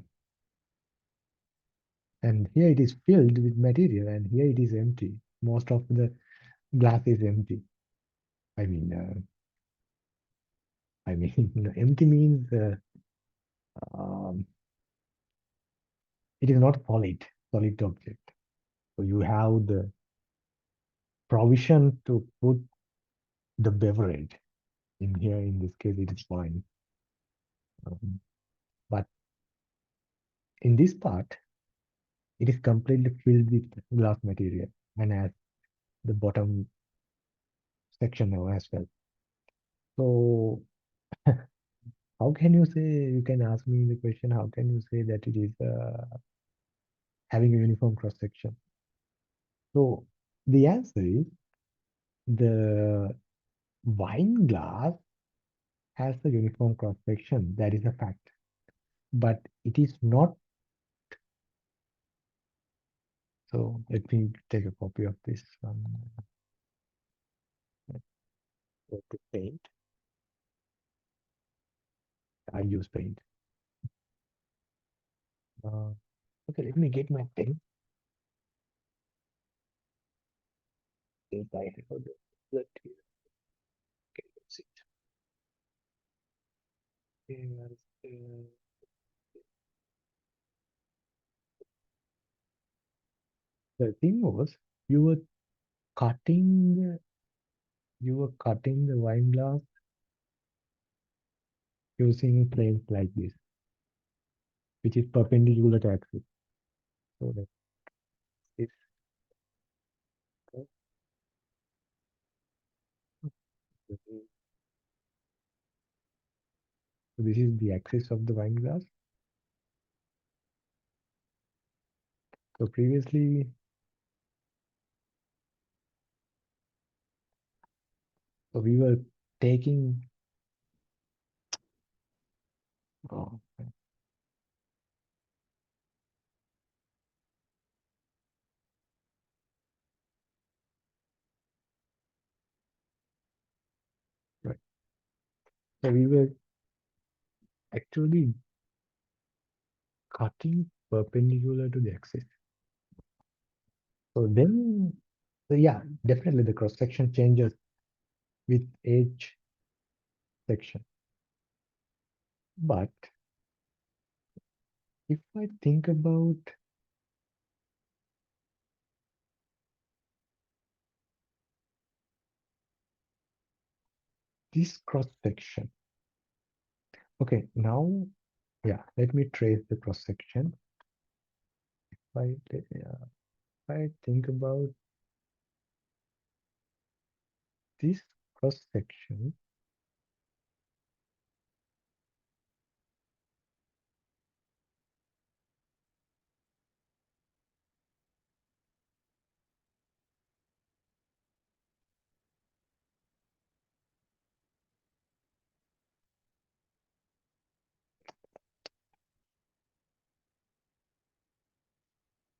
and here it is filled with material, and here it is empty. Most of the glass is empty. I mean, empty means um, it is not solid object. So you have the provision to put the beverage in here. In this case, it is wine. But in this part, it is completely filled with glass material, and as the bottom section now as well. So how can you say? You can ask me the question. How can you say that it is having a uniform cross section? So the answer is the wine glass has a uniform cross section. That is a fact. But it is not. So let me take a copy of this one. Go to paint. I use paint. Uh, okay, let me get my pen. Since I have the here. Okay, let's see. Yes, the thing was, you were cutting, you were cutting the wine glass using planes like this, which is perpendicular to axis. So that is so this is the axis of the wine glass. So previously, so we were taking. Oh, right. So we were actually cutting perpendicular to the axis. So then, so yeah, definitely the cross section changes with each section. But if I think about this cross section, okay, now, yeah, let me trace the cross section. If I think about this cross section,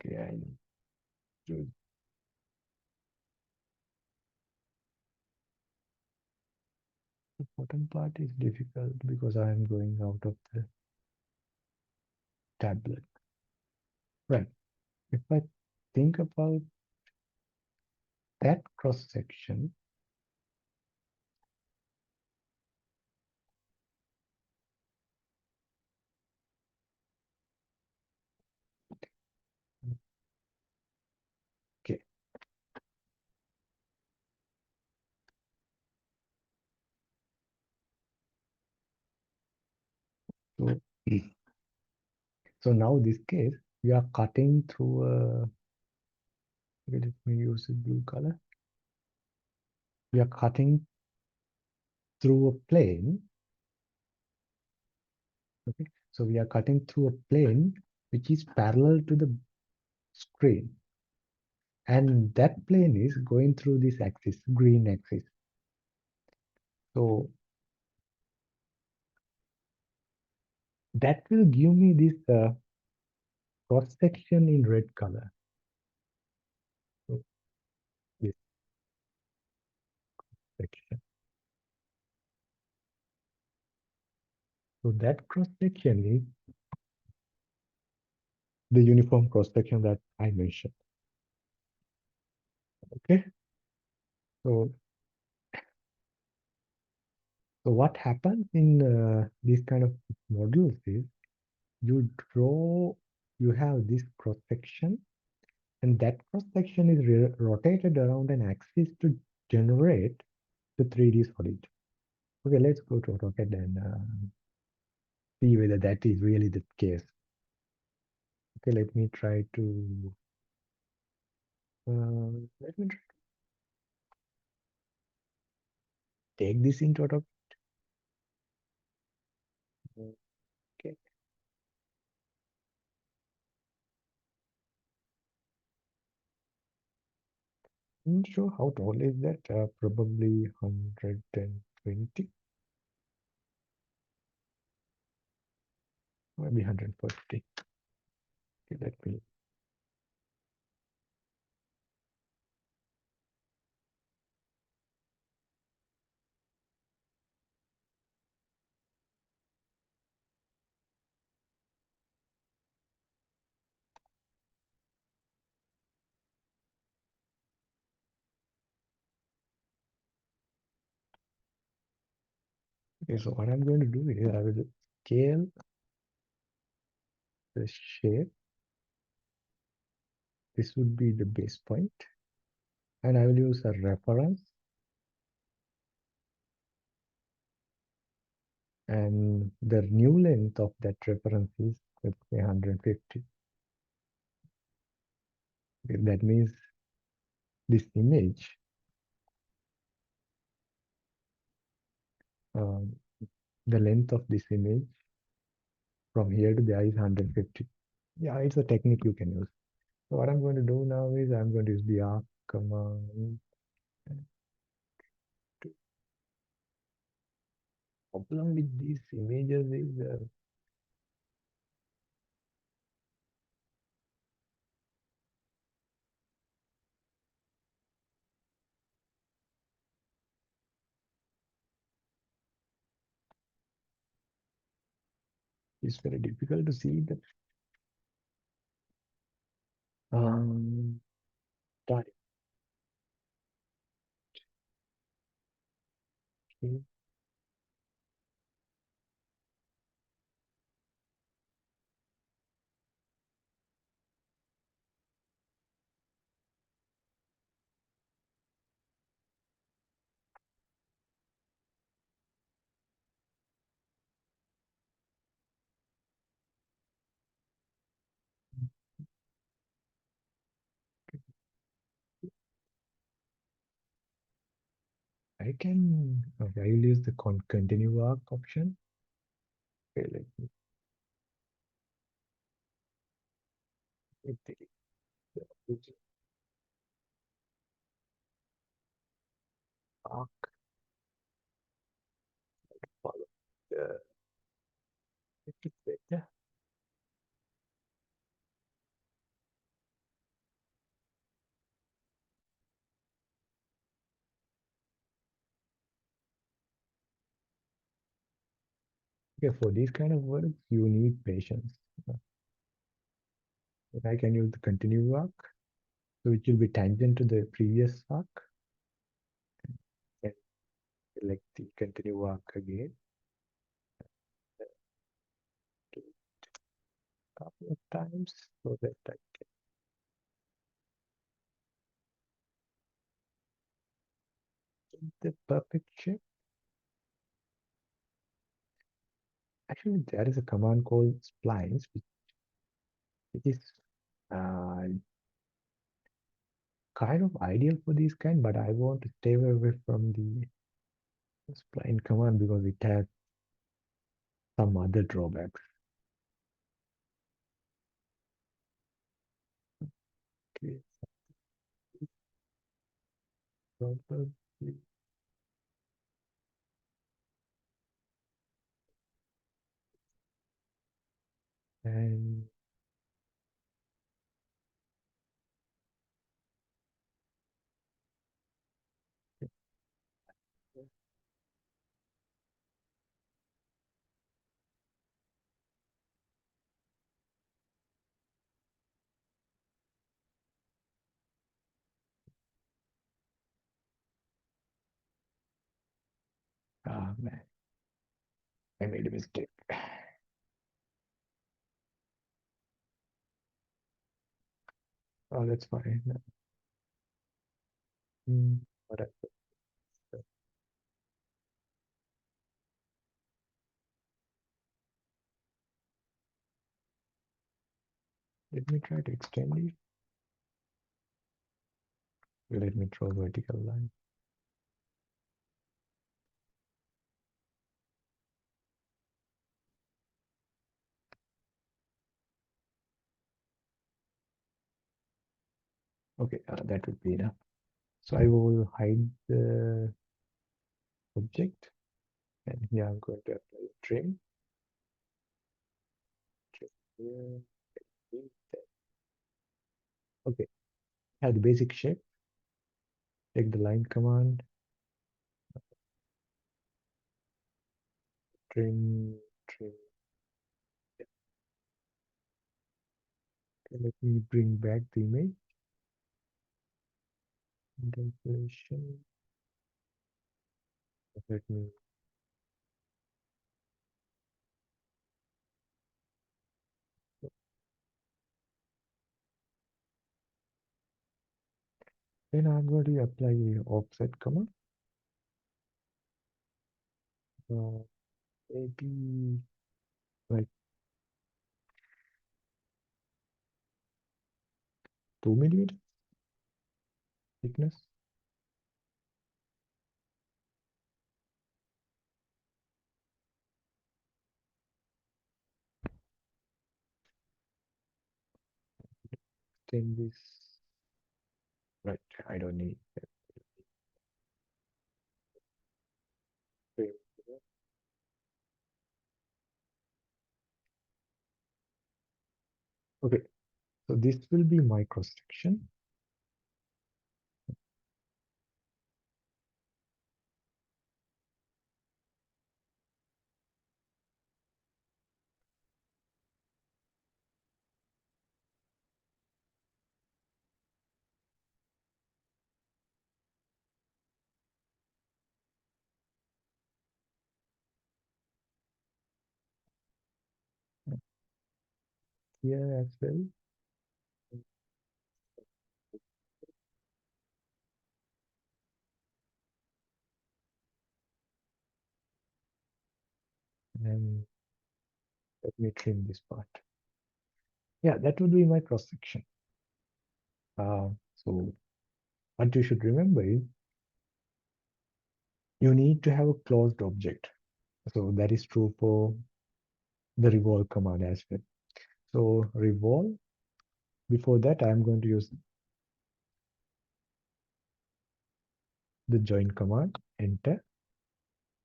okay, I do the bottom part is difficult because I am going out of the tablet. Right. If I think about that cross section, So, so now this case, we are cutting through a, okay, let me use a blue color. We are cutting through a plane. Okay, so we are cutting through a plane which is parallel to the screen. And that plane is going through this axis, green axis. So that will give me this cross section in red color. So this section. So that cross section is the uniform cross section that I mentioned. Okay. So what happens in these kind of models is you draw, you have this cross section, and that cross section is rotated around an axis to generate the 3D solid. Okay, let's go to AutoCAD and see whether that is really the case. Okay, let me try to let me try to take this into AutoCAD. Okay, I'm not sure how tall is that. Probably 120, maybe 140. Okay, let me. Okay, so what I'm going to do is I will scale the shape. This would be the base point, and I will use a reference, and the new length of that reference is, let's say, 150. Okay, that means this image, um, the length of this image from here to there is 150. Yeah, it's a technique you can use. So what I'm going to do now is I'm going to use the arc command. The problem with these images is it's very difficult to see the um, time. Okay, I can, okay, I will use the continue arc option. Okay, let me hit the arc, follow the, it is better. Okay, for these kind of works, you need patience. But I can use the continue arc, so it will be tangent to the previous arc, and select the continue arc again. Do it a couple of times so that I get the perfect shape. Actually, there is a command called splines, which is uh, kind of ideal for this kind, but I want to stay away from the spline command because it has some other drawbacks. Okay, probably, and ah man, I made a mistake. Oh, that's fine. What let me try to extend it. Let me draw vertical line. Okay, that would be enough. So I will hide the object, and here I'm going to apply a trim here. Okay, have the basic shape. Take the line command, trim. Okay, let me bring back the image. Definition. Let me. Then I'm going to apply a offset command. Uh, maybe like 2 millimeter thickness. Then this. Right, I don't need that frame. Okay, so this will be my cross section. Here as well. And let me trim this part. Yeah, that would be my cross section. So what you should remember is you need to have a closed object. So that is true for the revolve command as well. So revolve, before that I'm going to use the join command, enter.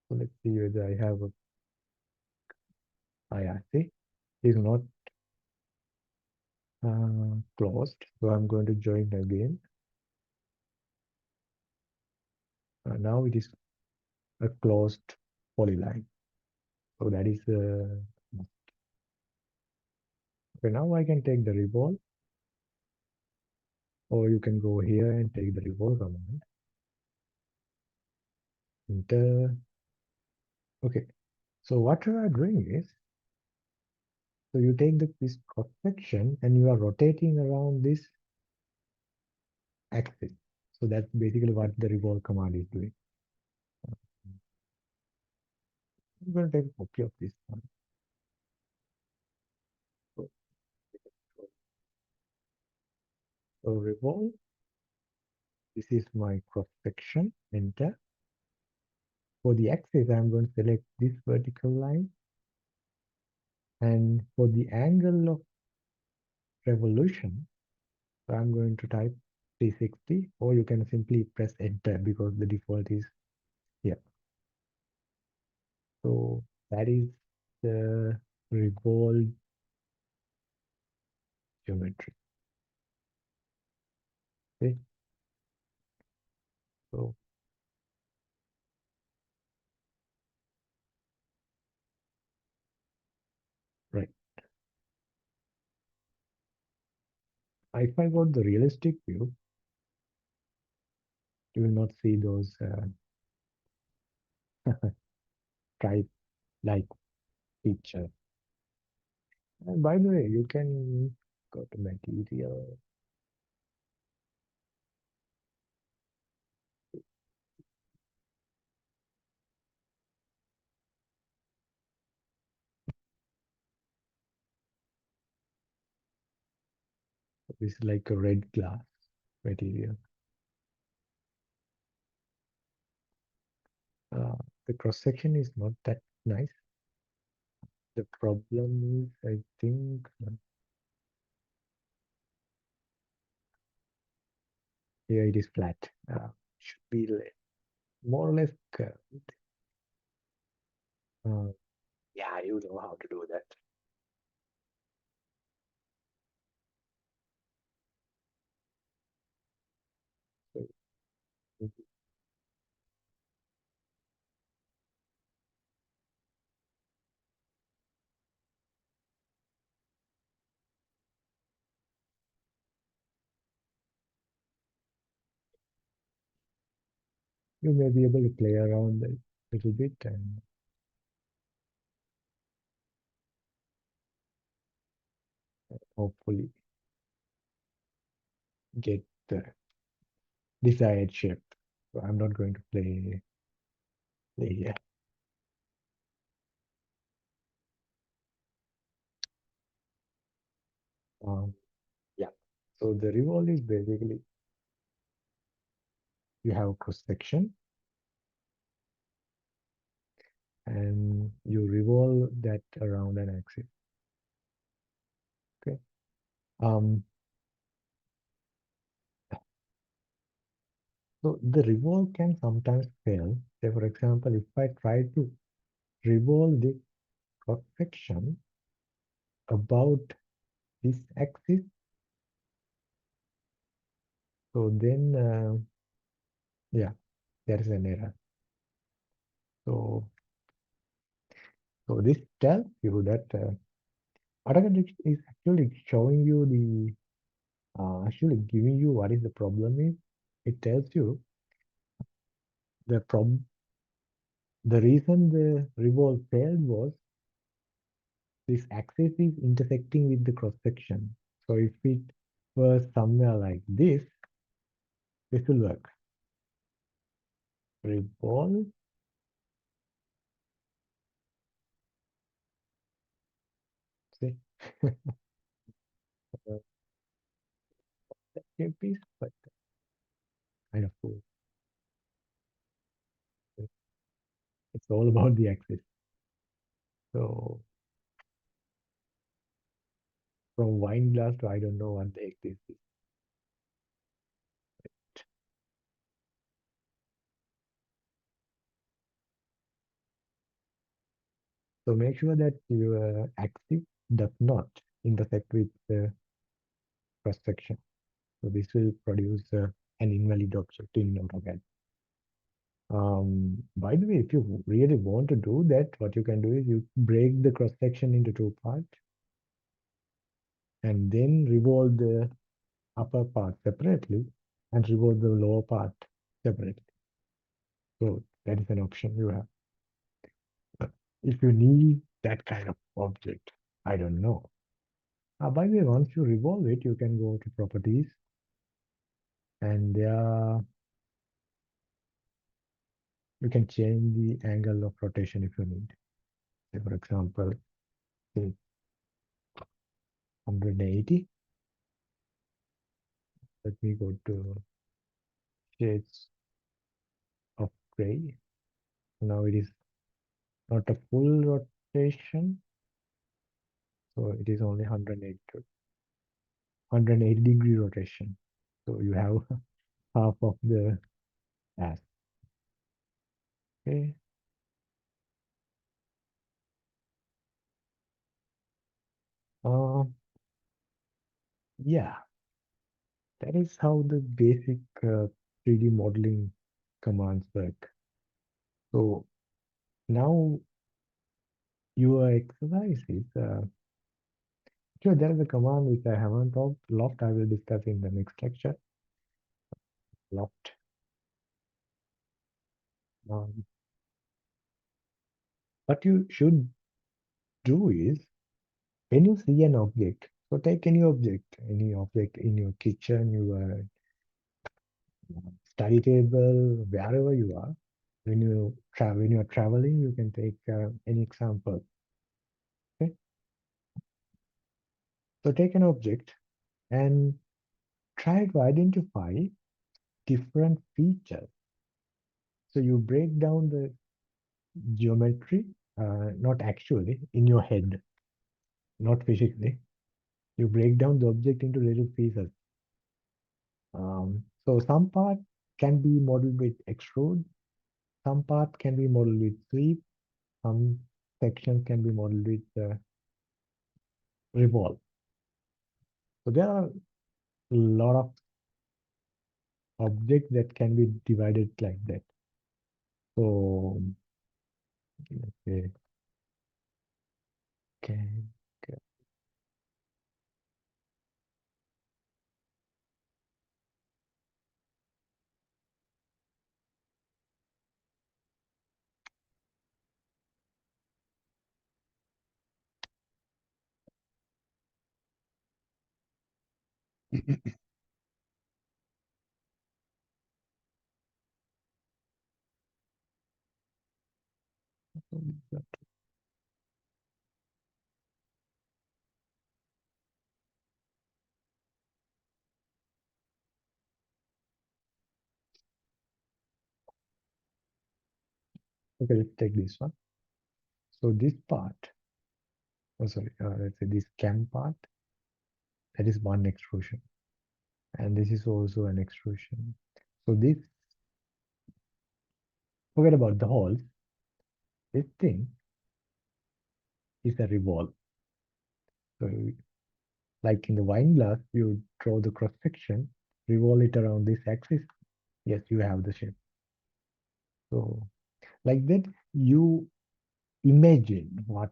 So let's see whether I have a IRC is not closed. So I'm going to join again. Now it is a closed polyline. So that is okay. Now I can take the revolve, or you can go here and take the revolve command. Enter. Okay. So what you are doing is, so you take this cross section and you are rotating around this axis. So that's basically what the revolve command is doing. I'm going to take a copy of this one. So revolve. This is my cross section. Enter. For the axis, I'm going to select this vertical line. And for the angle of revolution, so I'm going to type 360, or you can simply press enter because the default is here. So that is the revolved geometry. Okay. So right. If I got the realistic view, you will not see those stripe like feature. And by the way, you can go to material. This is like a red glass material. Uh, the cross section is not that nice. The problem is, I think, here it is flat. Should be more or less curved. Uh, yeah, you know how to do that. So you may be able to play around a little bit and hopefully get the desired shape. So I'm not going to play here. Um, yeah. So the revolve is basically you have a cross section and you revolve that around an axis. Okay. Um, so the revolve can sometimes fail. Say for example, if I try to revolve the cross section about this axis, so then yeah, there is an error. So so this tells you that AutoCAD is actually showing you the actually giving you what is the problem is. It tells you the problem. The reason the revolve failed was this axis is intersecting with the cross section. So if it was somewhere like this will work. Revolve. See, that piece, but kind of cool. It's all about the axis. So from wine glass to I don't know what the heck this is. So make sure that your axis does not intersect with the cross section. So this will produce an invalid object in AutoCAD. By the way, if you really want to do that, what you can do is you break the cross section into two parts and then revolve the upper part separately and revolve the lower part separately. So that is an option you have. But if you need that kind of object, I don't know. By the way, once you revolve it, you can go to properties and there you can change the angle of rotation if you need. Say for example, say 180. Let me go to shades of gray. Now it is not a full rotation, so it is only 180 degree rotation. So you have half of the as. Okay. Uh, yeah, that is how the basic 3D modeling commands work. So now your exercise is, sure, there is a command which I haven't talked. Loft I will discuss in the next lecture. Loft. Um, what you should do is when you see an object, so take any object in your kitchen, your study table, wherever you are. When you are traveling, you can take any example. Okay, so take an object and try to identify different features. So you break down the geometry, not actually in your head, not physically. You break down the object into little pieces. So some part can be modeled with extrude, some part can be modeled with sweep, some sections can be modeled with revolve. So there are a lot of objects that can be divided like that. So okay, okay, okay. Okay, let's take this one. So this part, oh sorry, let's say this cam part, that is one extrusion, and this is also an extrusion. So this, forget about the holes. This thing is a revolve. So like in the wine glass, you draw the cross section, revolve it around this axis. Yes, you have the shape. So like that, you imagine what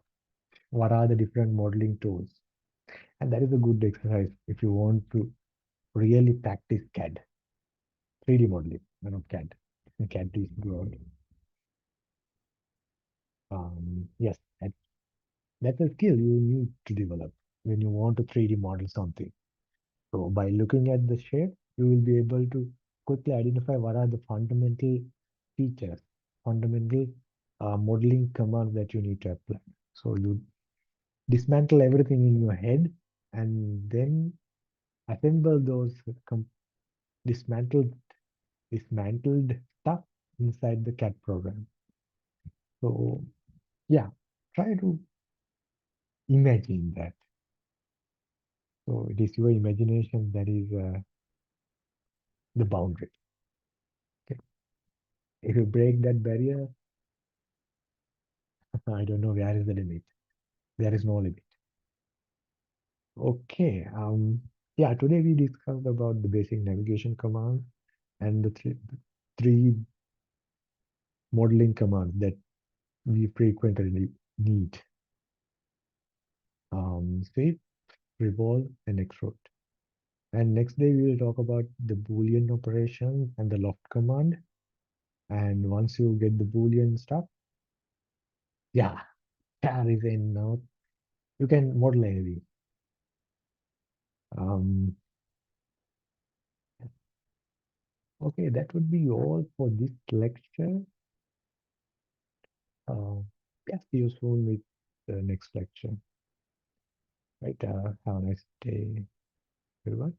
are the different modeling tools, and that is a good exercise if you want to really practice CAD, 3D modeling, not CAD. CAD is broad. Yes, that's a skill you need to develop when you want to 3D model something. So by looking at the shape, you will be able to quickly identify what are the fundamental features, fundamental modeling commands that you need to apply. So you dismantle everything in your head and then assemble those dismantled dismantled stuff inside the CAD program. So yeah, try to imagine that. So it is your imagination that is the boundary. Okay? If you break that barrier, I don't know where is the limit. There is no limit. Okay. Yeah, today we discussed about the basic navigation commands and the three modeling commands that we frequently need. Sweep, revolve, and extrude. And next day we will talk about the Boolean operations and the loft command. And once you get the Boolean stuff, yeah, there is enough. You can model anything. Um, okay, that would be all for this lecture. Yeah, see you soon with the next lecture. Right, have a nice day, everyone.